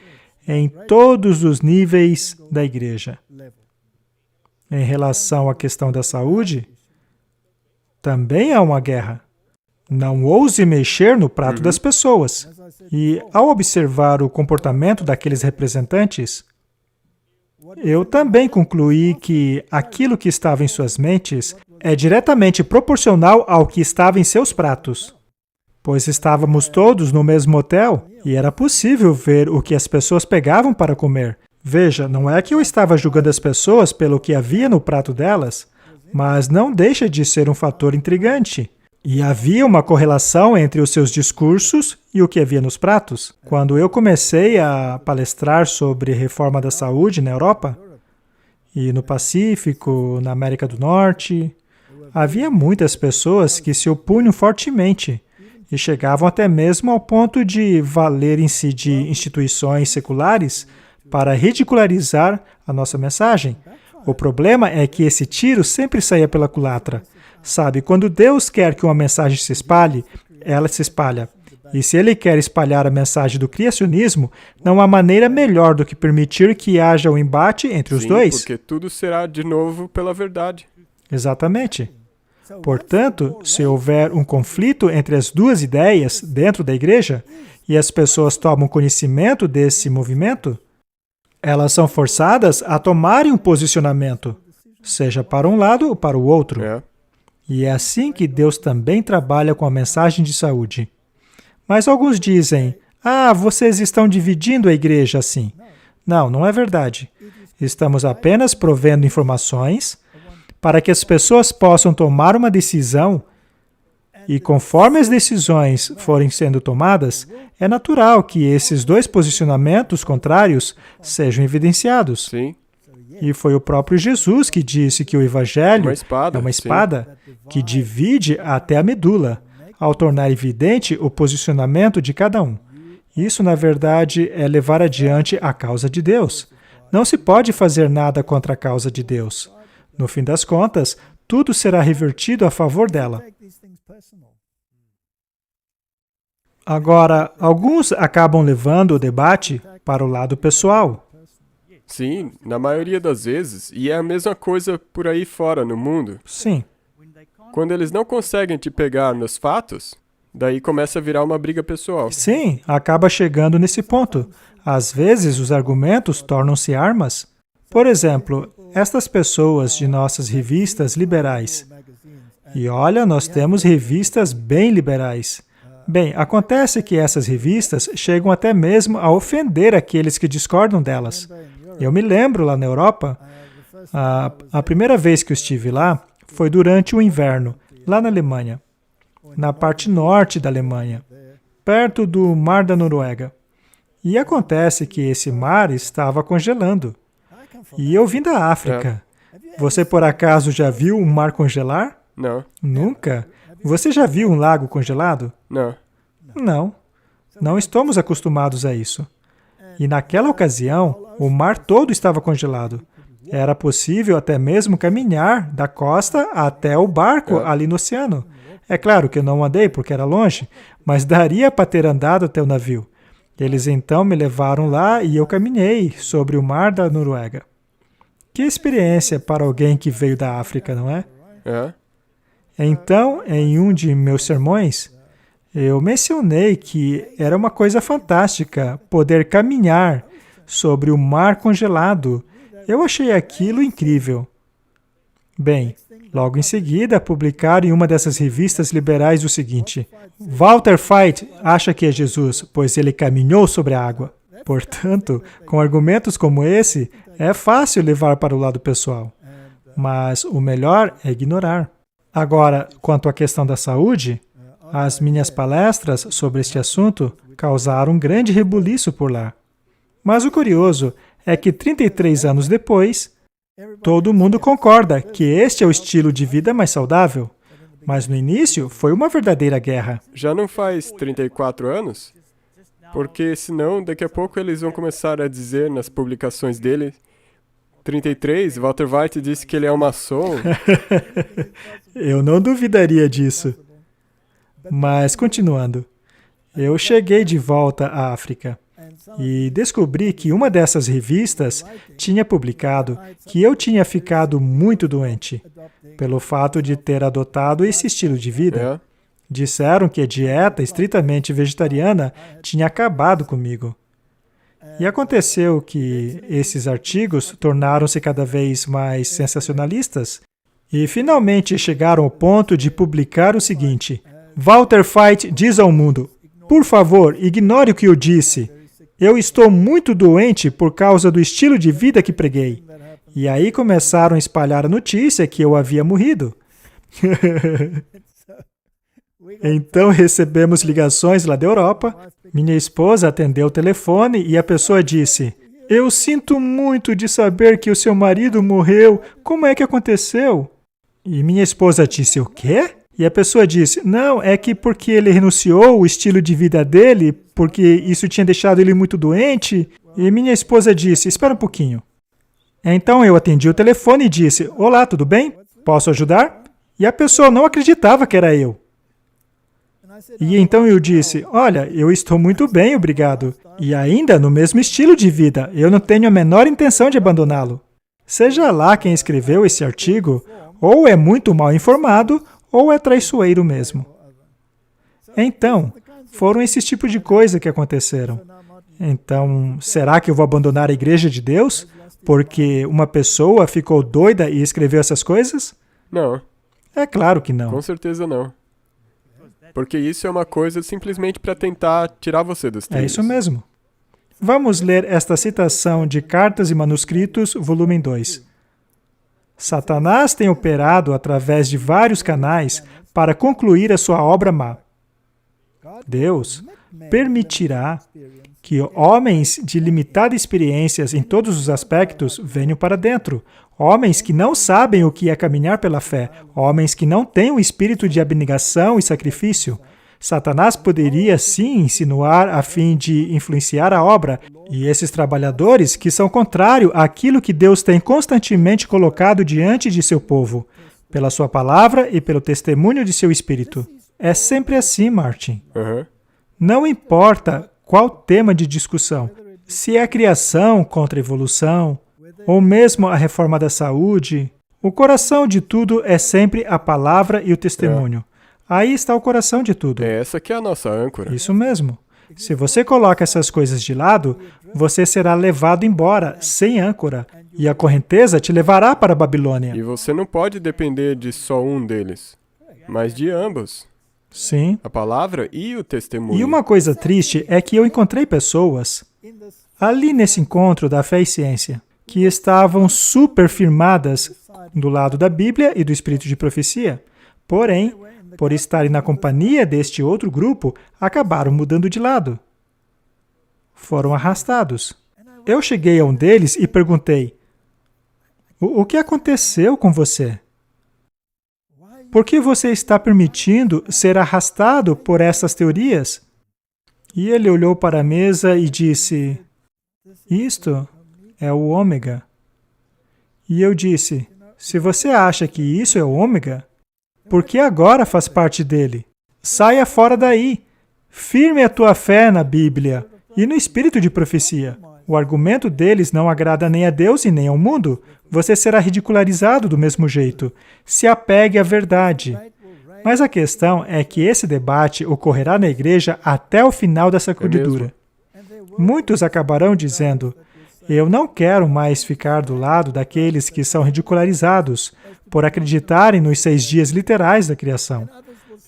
B: em todos os níveis da igreja. Em relação à questão da saúde, também há uma guerra. Não ouse mexer no prato das pessoas. E, ao observar o comportamento daqueles representantes, eu também concluí que aquilo que estava em suas mentes é diretamente proporcional ao que estava em seus pratos. Pois estávamos todos no mesmo hotel e era possível ver o que as pessoas pegavam para comer. Veja, não é que eu estava julgando as pessoas pelo que havia no prato delas, mas não deixa de ser um fator intrigante. E havia uma correlação entre os seus discursos e o que havia nos pratos. Quando eu comecei a palestrar sobre reforma da saúde na Europa, e no Pacífico, na América do Norte, havia muitas pessoas que se opunham fortemente e chegavam até mesmo ao ponto de valerem-se de instituições seculares para ridicularizar a nossa mensagem. O problema é que esse tiro sempre saía pela culatra. Sabe, quando Deus quer que uma mensagem se espalhe, ela se espalha. E se Ele quer espalhar a mensagem do criacionismo, não há maneira melhor do que permitir que haja um embate entre os dois.
A: Porque tudo será de novo pela verdade.
B: Exatamente. Portanto, se houver um conflito entre as duas ideias dentro da igreja, e as pessoas tomam conhecimento desse movimento, Elas são forçadas a tomarem um posicionamento, seja para um lado ou para o outro. E é assim que Deus também trabalha com a mensagem de saúde. Mas alguns dizem, vocês estão dividindo a igreja assim. Não, não é verdade. Estamos apenas provendo informações para que as pessoas possam tomar uma decisão e conforme as decisões forem sendo tomadas, é natural que esses dois posicionamentos contrários sejam evidenciados.
A: Sim.
B: E foi o próprio Jesus que disse que o Evangelho é uma espada que divide até a medula, ao tornar evidente o posicionamento de cada um. Isso, na verdade, é levar adiante a causa de Deus. Não se pode fazer nada contra a causa de Deus. No fim das contas, tudo será revertido a favor dela. Agora, alguns acabam levando o debate para o lado pessoal.
A: Sim, na maioria das vezes. E é a mesma coisa por aí fora, no mundo.
B: Sim.
A: Quando eles não conseguem te pegar nos fatos, daí começa a virar uma briga pessoal.
B: Sim, acaba chegando nesse ponto. Às vezes, os argumentos tornam-se armas. Por exemplo, estas pessoas de nossas revistas liberais. E olha, nós temos revistas bem liberais. Bem, acontece que essas revistas chegam até mesmo a ofender aqueles que discordam delas. Eu me lembro lá na Europa, a primeira vez que eu estive lá foi durante o inverno, lá na Alemanha, na parte norte da Alemanha, perto do Mar da Noruega. E acontece que esse mar estava congelando. E eu vim da África. Você, por acaso, já viu um mar congelar?
A: Não.
B: Nunca? Você já viu um lago congelado?
A: Não.
B: Não. Não estamos acostumados a isso. E naquela ocasião, o mar todo estava congelado. Era possível até mesmo caminhar da costa até o barco ali no oceano. É claro que eu não andei porque era longe, mas daria para ter andado até o navio. Eles então me levaram lá e eu caminhei sobre o mar da Noruega. Que experiência para alguém que veio da África, não é? Então, em um de meus sermões, eu mencionei que era uma coisa fantástica poder caminhar sobre o mar congelado. Eu achei aquilo incrível. Bem, logo em seguida, publicaram em uma dessas revistas liberais o seguinte: Walter Veit acha que é Jesus, pois ele caminhou sobre a água. Portanto, com argumentos como esse, é fácil levar para o lado pessoal. Mas o melhor é ignorar. Agora, quanto à questão da saúde, as minhas palestras sobre este assunto causaram um grande rebuliço por lá. Mas o curioso é que 33 anos depois, todo mundo concorda que este é o estilo de vida mais saudável. Mas no início foi uma verdadeira guerra.
A: Já não faz 34 anos? Porque senão daqui a pouco eles vão começar a dizer nas publicações dele 33, Walter Veit disse que ele é um maçom.
B: Eu não duvidaria disso. Mas, continuando, eu cheguei de volta à África e descobri que uma dessas revistas tinha publicado que eu tinha ficado muito doente pelo fato de ter adotado esse estilo de vida. Disseram que a dieta estritamente vegetariana tinha acabado comigo. E aconteceu que esses artigos tornaram-se cada vez mais sensacionalistas e finalmente chegaram ao ponto de publicar o seguinte: Walter Veit diz ao mundo, por favor, ignore o que eu disse. Eu estou muito doente por causa do estilo de vida que preguei. E aí começaram a espalhar a notícia que eu havia morrido. Então recebemos ligações lá da Europa. Minha esposa atendeu o telefone e a pessoa disse: eu sinto muito de saber que o seu marido morreu. Como é que aconteceu? E minha esposa disse: o quê? E a pessoa disse: não, é que porque ele renunciou o estilo de vida dele, porque isso tinha deixado ele muito doente. E minha esposa disse: espera um pouquinho. Então eu atendi o telefone e disse: olá, tudo bem? Posso ajudar? E a pessoa não acreditava que era eu. E então eu disse: olha, eu estou muito bem, obrigado. E ainda no mesmo estilo de vida, eu não tenho a menor intenção de abandoná-lo. Seja lá quem escreveu esse artigo, ou é muito mal informado, ou é traiçoeiro mesmo. Então, foram esses tipos de coisa que aconteceram. Então, será que eu vou abandonar a igreja de Deus porque uma pessoa ficou doida e escreveu essas coisas?
A: Não,
B: É claro que não.
A: com certeza não. Porque isso é uma coisa simplesmente para tentar tirar você dos
B: É
A: trilhos.
B: isso mesmo. Vamos ler esta citação de Cartas e Manuscritos, volume 2. Satanás tem operado através de vários canais para concluir a sua obra má. Deus permitirá que homens de limitada experiências em todos os aspectos venham para dentro. Homens que não sabem o que é caminhar pela fé. Homens que não têm o espírito de abnegação e sacrifício. Satanás poderia sim insinuar a fim de influenciar a obra, e esses trabalhadores que são contrário àquilo que Deus tem constantemente colocado diante de seu povo, pela sua palavra e pelo testemunho de seu espírito. É sempre assim, Martin.
A: Aham.
B: Não importa qual tema de discussão, se é a criação contra a evolução, ou mesmo a reforma da saúde, o coração de tudo é sempre a palavra e o testemunho. Aí está o coração de tudo.
A: Essa que é a nossa âncora.
B: Isso mesmo. Se você coloca essas coisas de lado, você será levado embora, sem âncora, e a correnteza te levará para a Babilônia.
A: E você não pode depender de só um deles, mas de ambos.
B: Sim.
A: A palavra e o testemunho.
B: E uma coisa triste é que eu encontrei pessoas, ali nesse encontro da fé e ciência, que estavam super firmadas do lado da Bíblia e do espírito de profecia. Porém, por estarem na companhia deste outro grupo, acabaram mudando de lado. Foram arrastados. Eu cheguei a um deles e perguntei, o que aconteceu com você? Por que você está permitindo ser arrastado por essas teorias? E ele olhou para a mesa e disse, isto é o ômega. E eu disse, se você acha que isso é o ômega, por que agora faz parte dele? Saia fora daí. Firme a tua fé na Bíblia e no espírito de profecia. O argumento deles não agrada nem a Deus e nem ao mundo. Você será ridicularizado do mesmo jeito. Se apegue à verdade. Mas a questão é que esse debate ocorrerá na igreja até o final da sacudidura. Muitos acabarão dizendo, eu não quero mais ficar do lado daqueles que são ridicularizados por acreditarem nos 6 dias literais da criação.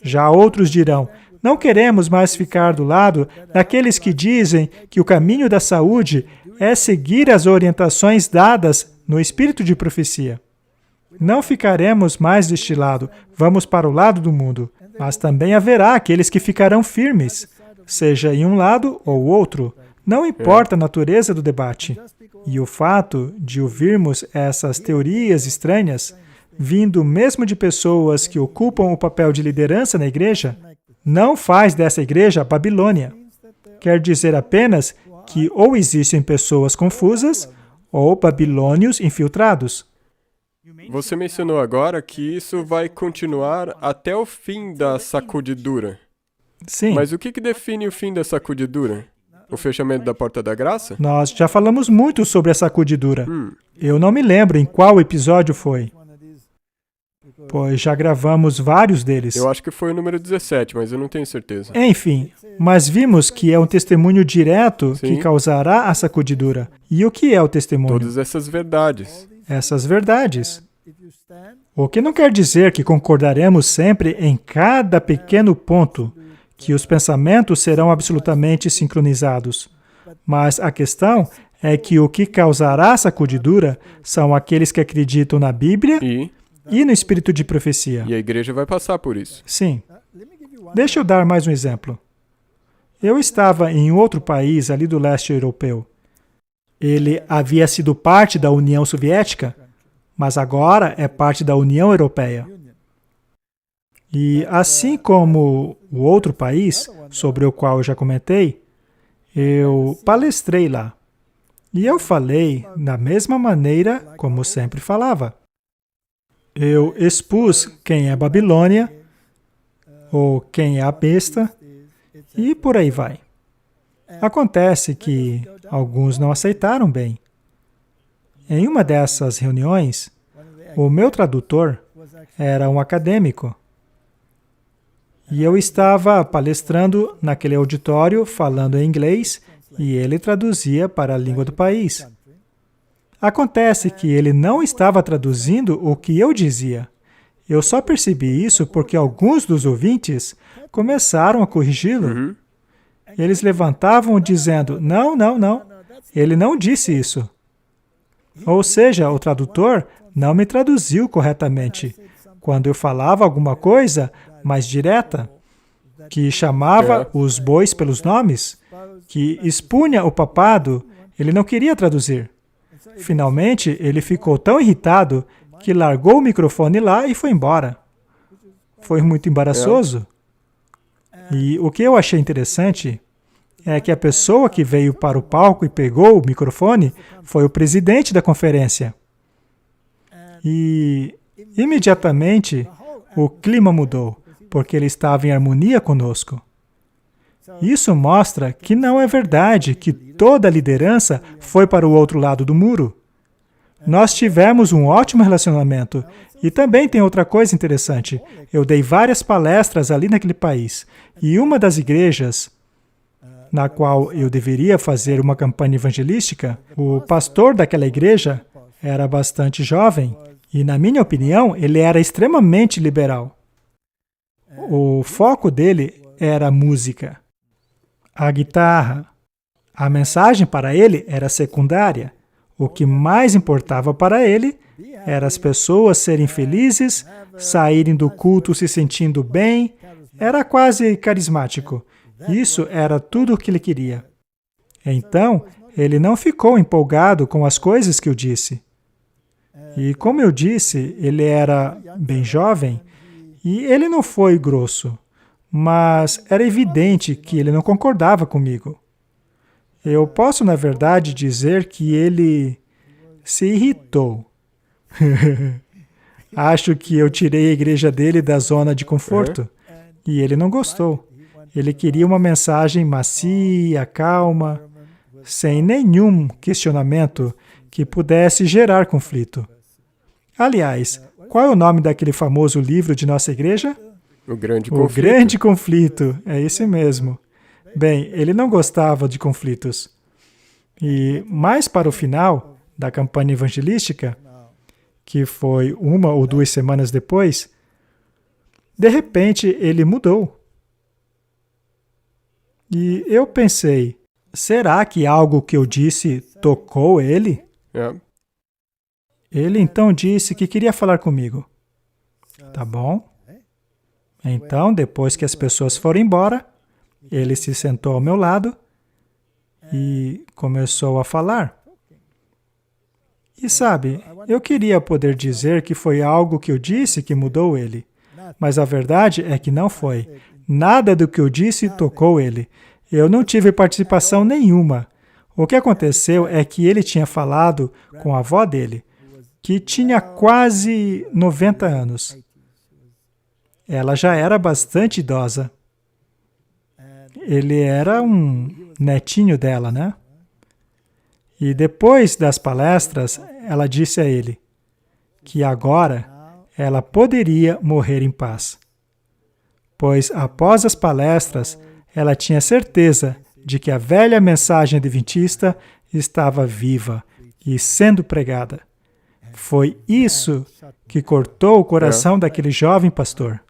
B: Já outros dirão, não queremos mais ficar do lado daqueles que dizem que o caminho da saúde é seguir as orientações dadas no espírito de profecia. Não ficaremos mais deste lado, vamos para o lado do mundo. Mas também haverá aqueles que ficarão firmes, seja em um lado ou outro. Não importa a natureza do debate. E o fato de ouvirmos essas teorias estranhas, vindo mesmo de pessoas que ocupam o papel de liderança na igreja, não faz dessa igreja a Babilônia. Quer dizer apenas que ou existem pessoas confusas ou babilônios infiltrados.
A: Você mencionou agora que isso vai continuar até o fim da sacudidura.
B: Sim.
A: Mas o que define o fim da sacudidura? O fechamento da porta da graça?
B: Nós já falamos muito sobre a sacudidura. Eu não me lembro em qual episódio foi, pois já gravamos vários deles.
A: Eu acho que foi o número 17, mas eu não tenho certeza.
B: Enfim, mas vimos que é um testemunho direto
A: Sim.
B: que causará a sacudidura. E o que é o testemunho?
A: Todas essas verdades.
B: Essas verdades. O que não quer dizer que concordaremos sempre em cada pequeno ponto, que os pensamentos serão absolutamente sincronizados. Mas a questão é que o que causará a sacudidura são aqueles que acreditam na Bíblia e no espírito de profecia.
A: E a igreja vai passar por isso.
B: Sim. Deixa eu dar mais um exemplo. Eu estava em outro país ali do leste europeu. Ele havia sido parte da União Soviética, mas agora é parte da União Europeia. E assim como o outro país, sobre o qual eu já comentei, eu palestrei lá. E eu falei da mesma maneira como sempre falava. Eu expus quem é Babilônia, ou quem é a besta, e por aí vai. Acontece que alguns não aceitaram bem. Em uma dessas reuniões, o meu tradutor era um acadêmico. E eu estava palestrando naquele auditório, falando em inglês, e ele traduzia para a língua do país. Acontece que ele não estava traduzindo o que eu dizia. Eu só percebi isso porque alguns dos ouvintes começaram a corrigi-lo. Eles levantavam dizendo, não, não, não, ele não disse isso. Ou seja, o tradutor não me traduziu corretamente. Quando eu falava alguma coisa mais direta, que chamava os bois pelos nomes, que expunha o papado, ele não queria traduzir. Finalmente, ele ficou tão irritado que largou o microfone lá e foi embora. Foi muito embaraçoso. E o que eu achei interessante é que a pessoa que veio para o palco e pegou o microfone foi o presidente da conferência. E, imediatamente, o clima mudou, porque ele estava em harmonia conosco. Isso mostra que não é verdade que toda a liderança foi para o outro lado do muro. Nós tivemos um ótimo relacionamento. E também tem outra coisa interessante. Eu dei várias palestras ali naquele país. E uma das igrejas na qual eu deveria fazer uma campanha evangelística, o pastor daquela igreja era bastante jovem. E, na minha opinião, ele era extremamente liberal. O foco dele era a música, a guitarra. A mensagem para ele era secundária. O que mais importava para ele era as pessoas serem felizes, saírem do culto se sentindo bem. Era quase carismático. Isso era tudo o que ele queria. Então, ele não ficou empolgado com as coisas que eu disse. E como eu disse, ele era bem jovem e ele não foi grosso, mas era evidente que ele não concordava comigo. Eu posso, na verdade, dizer que ele se irritou. Acho que eu tirei a igreja dele da zona de conforto e ele não gostou. Ele queria uma mensagem macia, calma, sem nenhum questionamento que pudesse gerar conflito. Aliás, qual é o nome daquele famoso livro de nossa igreja?
A: O Grande Conflito.
B: O Grande Conflito, é esse mesmo. Bem, ele não gostava de conflitos. E mais para o final da campanha evangelística, que foi 1 ou 2 semanas depois, de repente ele mudou. E eu pensei, será que algo que eu disse tocou ele? Ele então disse que queria falar comigo. Tá bom? Então, depois que as pessoas foram embora, ele se sentou ao meu lado e começou a falar. E sabe, eu queria poder dizer que foi algo que eu disse que mudou ele, mas a verdade é que não foi. Nada do que eu disse tocou ele. Eu não tive participação nenhuma. O que aconteceu é que ele tinha falado com a avó dele, que tinha quase 90 anos. Ela já era bastante idosa. Ele era um netinho dela, né? E depois das palestras, ela disse a ele que agora ela poderia morrer em paz. Pois após as palestras, ela tinha certeza de que a velha mensagem adventista estava viva e sendo pregada. Foi isso que cortou o coração daquele jovem pastor.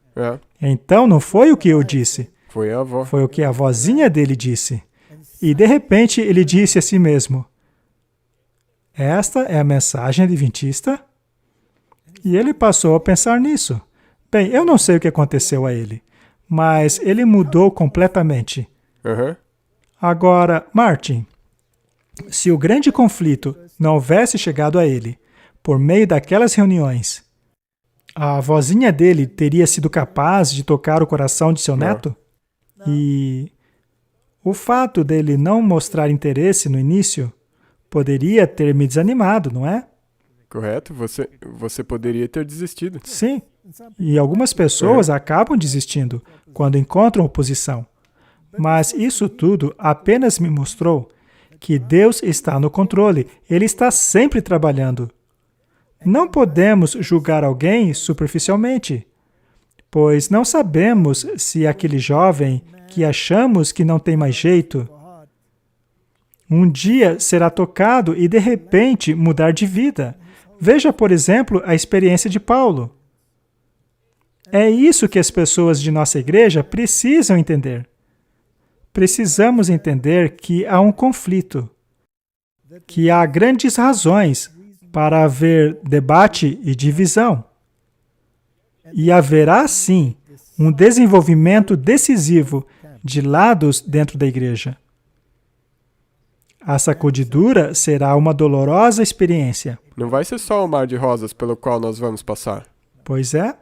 B: Então, não foi o que eu disse.
A: Foi a avó.
B: Foi o que a vozinha dele disse. E, de repente, ele disse a si mesmo, esta é a mensagem adventista? E ele passou a pensar nisso. Bem, eu não sei o que aconteceu a ele, mas ele mudou completamente. Agora, Martin, se o grande conflito não houvesse chegado a ele por meio daquelas reuniões, a vozinha dele teria sido capaz de tocar o coração de seu neto? E o fato dele não mostrar interesse no início poderia ter me desanimado, não é?
A: Correto, você poderia ter desistido.
B: Sim, e algumas pessoas acabam desistindo quando encontram oposição. Mas isso tudo apenas me mostrou que Deus está no controle, Ele está sempre trabalhando. Não podemos julgar alguém superficialmente, pois não sabemos se aquele jovem que achamos que não tem mais jeito um dia será tocado e, de repente, mudar de vida. Veja, por exemplo, a experiência de Paulo. É isso que as pessoas de nossa igreja precisam entender. Precisamos entender que há um conflito, que há grandes razões para haver debate e divisão. E haverá, sim, um desenvolvimento decisivo de lados dentro da igreja. A sacudidura será uma dolorosa experiência.
A: Não vai ser só o mar de rosas pelo qual nós vamos passar.
B: Pois é,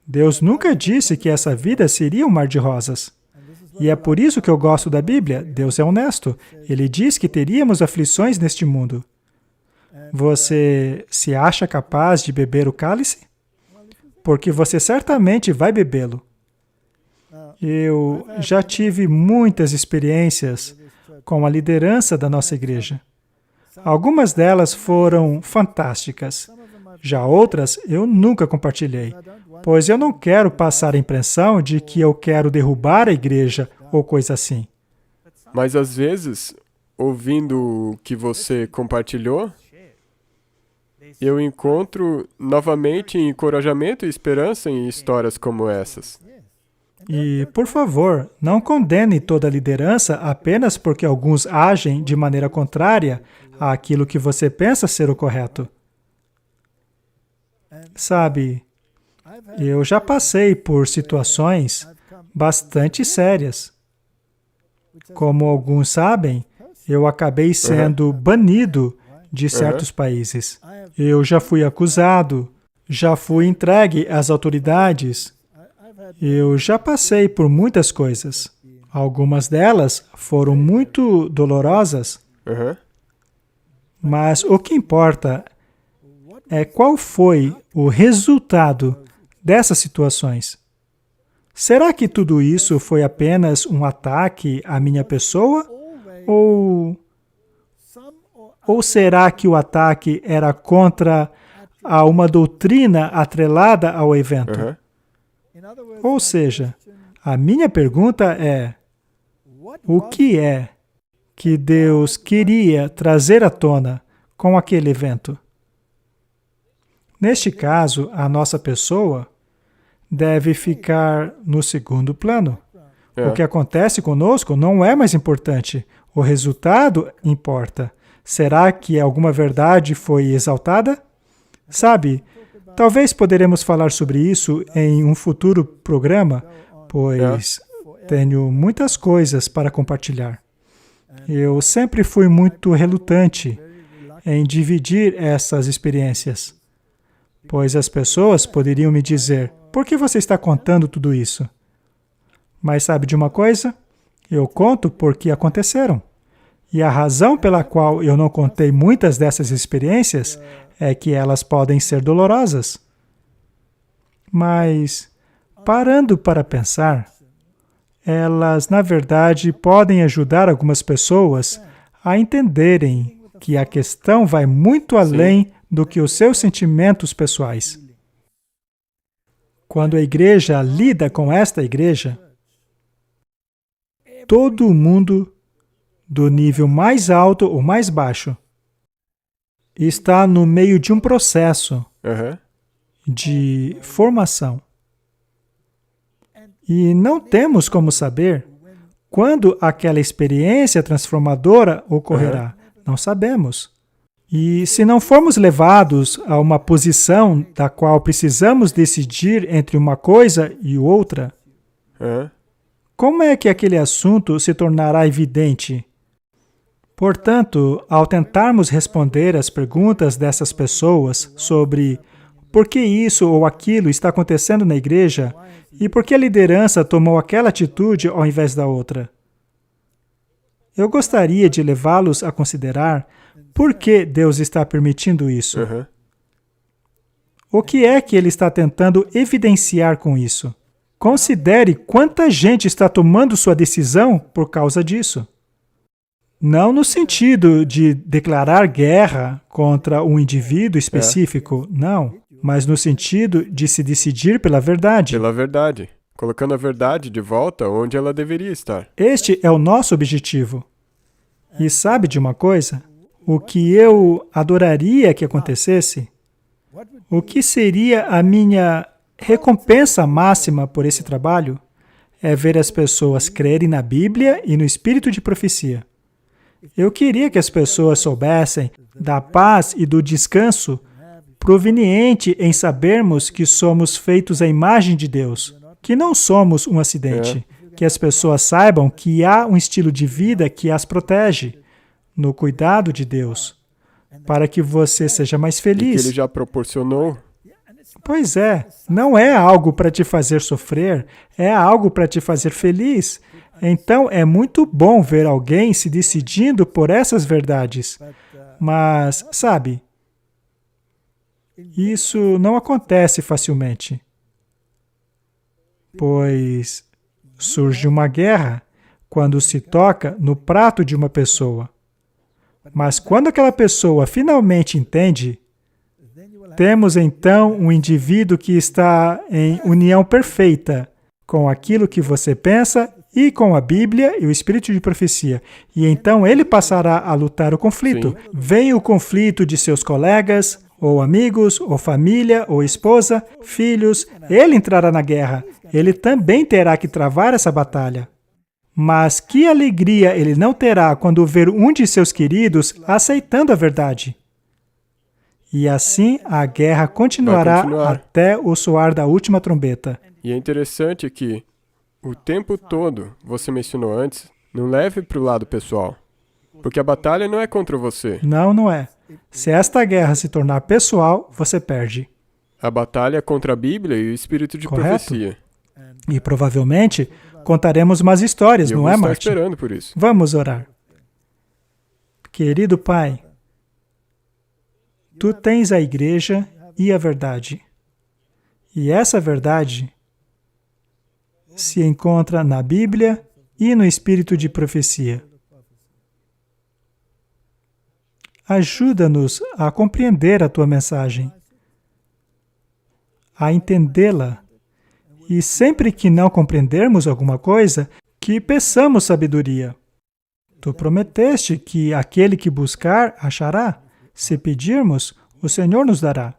B: Deus nunca disse que essa vida seria um mar de rosas. E é por isso que eu gosto da Bíblia. Deus é honesto. Ele diz que teríamos aflições neste mundo. Você se acha capaz de beber o cálice? Porque você certamente vai bebê-lo. Eu já tive muitas experiências com a liderança da nossa igreja. Algumas delas foram fantásticas. Já outras eu nunca compartilhei, pois eu não quero passar a impressão de que eu quero derrubar a igreja ou coisa assim.
A: Mas às vezes, ouvindo o que você compartilhou, eu encontro novamente encorajamento e esperança em histórias como essas.
B: E, por favor, não condene toda a liderança apenas porque alguns agem de maneira contrária àquilo que você pensa ser o correto. Sabe, eu já passei por situações bastante sérias. Como alguns sabem, eu acabei sendo banido de certos países. Eu já fui acusado, já fui entregue às autoridades. Eu já passei por muitas coisas. Algumas delas foram muito dolorosas. Mas o que importa é qual foi o resultado dessas situações. Será que tudo isso foi apenas um ataque à minha pessoa? Ou será que o ataque era contra uma doutrina atrelada ao evento? Ou seja, a minha pergunta é: o que é que Deus queria trazer à tona com aquele evento? Neste caso, a nossa pessoa deve ficar no segundo plano. O que acontece conosco não é mais importante. O resultado importa. Será que alguma verdade foi exaltada? Sabe, talvez poderemos falar sobre isso em um futuro programa, pois tenho muitas coisas para compartilhar. Eu sempre fui muito relutante em dividir essas experiências, pois as pessoas poderiam me dizer: por que você está contando tudo isso? Mas sabe de uma coisa? Eu conto porque aconteceram. E a razão pela qual eu não contei muitas dessas experiências é que elas podem ser dolorosas. Mas, parando para pensar, elas, na verdade, podem ajudar algumas pessoas a entenderem que a questão vai muito além do que os seus sentimentos pessoais. Quando a igreja lida com esta igreja, todo mundo, do nível mais alto ou mais baixo, está no meio de um processo de formação. E não temos como saber quando aquela experiência transformadora ocorrerá. Não sabemos. E se não formos levados a uma posição da qual precisamos decidir entre uma coisa e outra, como é que aquele assunto se tornará evidente? Portanto, ao tentarmos responder às perguntas dessas pessoas sobre por que isso ou aquilo está acontecendo na igreja e por que a liderança tomou aquela atitude ao invés da outra, eu gostaria de levá-los a considerar por que Deus está permitindo isso. O que é que Ele está tentando evidenciar com isso? Considere quanta gente está tomando sua decisão por causa disso. Não no sentido de declarar guerra contra um indivíduo específico, não. Mas no sentido de se decidir pela verdade.
A: Pela verdade. Colocando a verdade de volta onde ela deveria estar.
B: Este é o nosso objetivo. E sabe de uma coisa? O que eu adoraria que acontecesse? O que seria a minha recompensa máxima por esse trabalho? É ver as pessoas crerem na Bíblia e no espírito de profecia. Eu queria que as pessoas soubessem da paz e do descanso proveniente em sabermos que somos feitos à imagem de Deus, que não somos um acidente, que as pessoas saibam que há um estilo de vida que as protege, no cuidado de Deus, para que você seja mais
A: E que
B: feliz.
A: Ele já proporcionou.
B: Pois é, não é algo para te fazer sofrer, é algo para te fazer feliz. Então, é muito bom ver alguém se decidindo por essas verdades. Mas, sabe, isso não acontece facilmente. Pois surge uma guerra quando se toca no prato de uma pessoa. Mas quando aquela pessoa finalmente entende, temos então um indivíduo que está em união perfeita com aquilo que você pensa e com a Bíblia e o espírito de profecia. E então ele passará a lutar o conflito.
A: Sim.
B: Vem o conflito de seus colegas, ou amigos, ou família, ou esposa, filhos. Ele entrará na guerra. Ele também terá que travar essa batalha. Mas que alegria ele não terá quando ver um de seus queridos aceitando a verdade. E assim a guerra continuará até o soar da última trombeta.
A: E é interessante que o tempo todo, você mencionou antes, não leve para o lado pessoal. Porque a batalha não é contra você.
B: Não, não é. Se esta guerra se tornar pessoal, você perde.
A: A batalha é contra a Bíblia e o espírito de
B: Correto?
A: profecia.
B: E provavelmente contaremos mais histórias,
A: E eu
B: não
A: vou
B: é,
A: estar
B: Martin?
A: esperando por isso.
B: Vamos orar. Querido Pai, Tu tens a igreja e a verdade. E essa verdade se encontra na Bíblia e no espírito de profecia. Ajuda-nos a compreender a Tua mensagem, a entendê-la, e sempre que não compreendermos alguma coisa, que peçamos sabedoria. Tu prometeste que aquele que buscar, achará. Se pedirmos, o Senhor nos dará.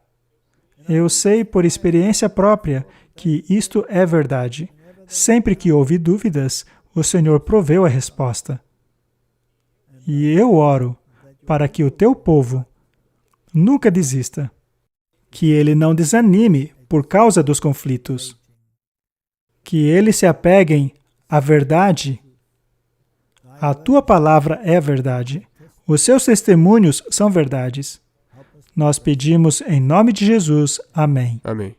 B: Eu sei por experiência própria que isto é verdade. Sempre que houve dúvidas, o Senhor proveu a resposta. E eu oro para que o teu povo nunca desista, que ele não desanime por causa dos conflitos, que eles se apeguem à verdade. A tua palavra é verdade. Os seus testemunhos são verdades. Nós pedimos em nome de Jesus. Amém.
A: Amém.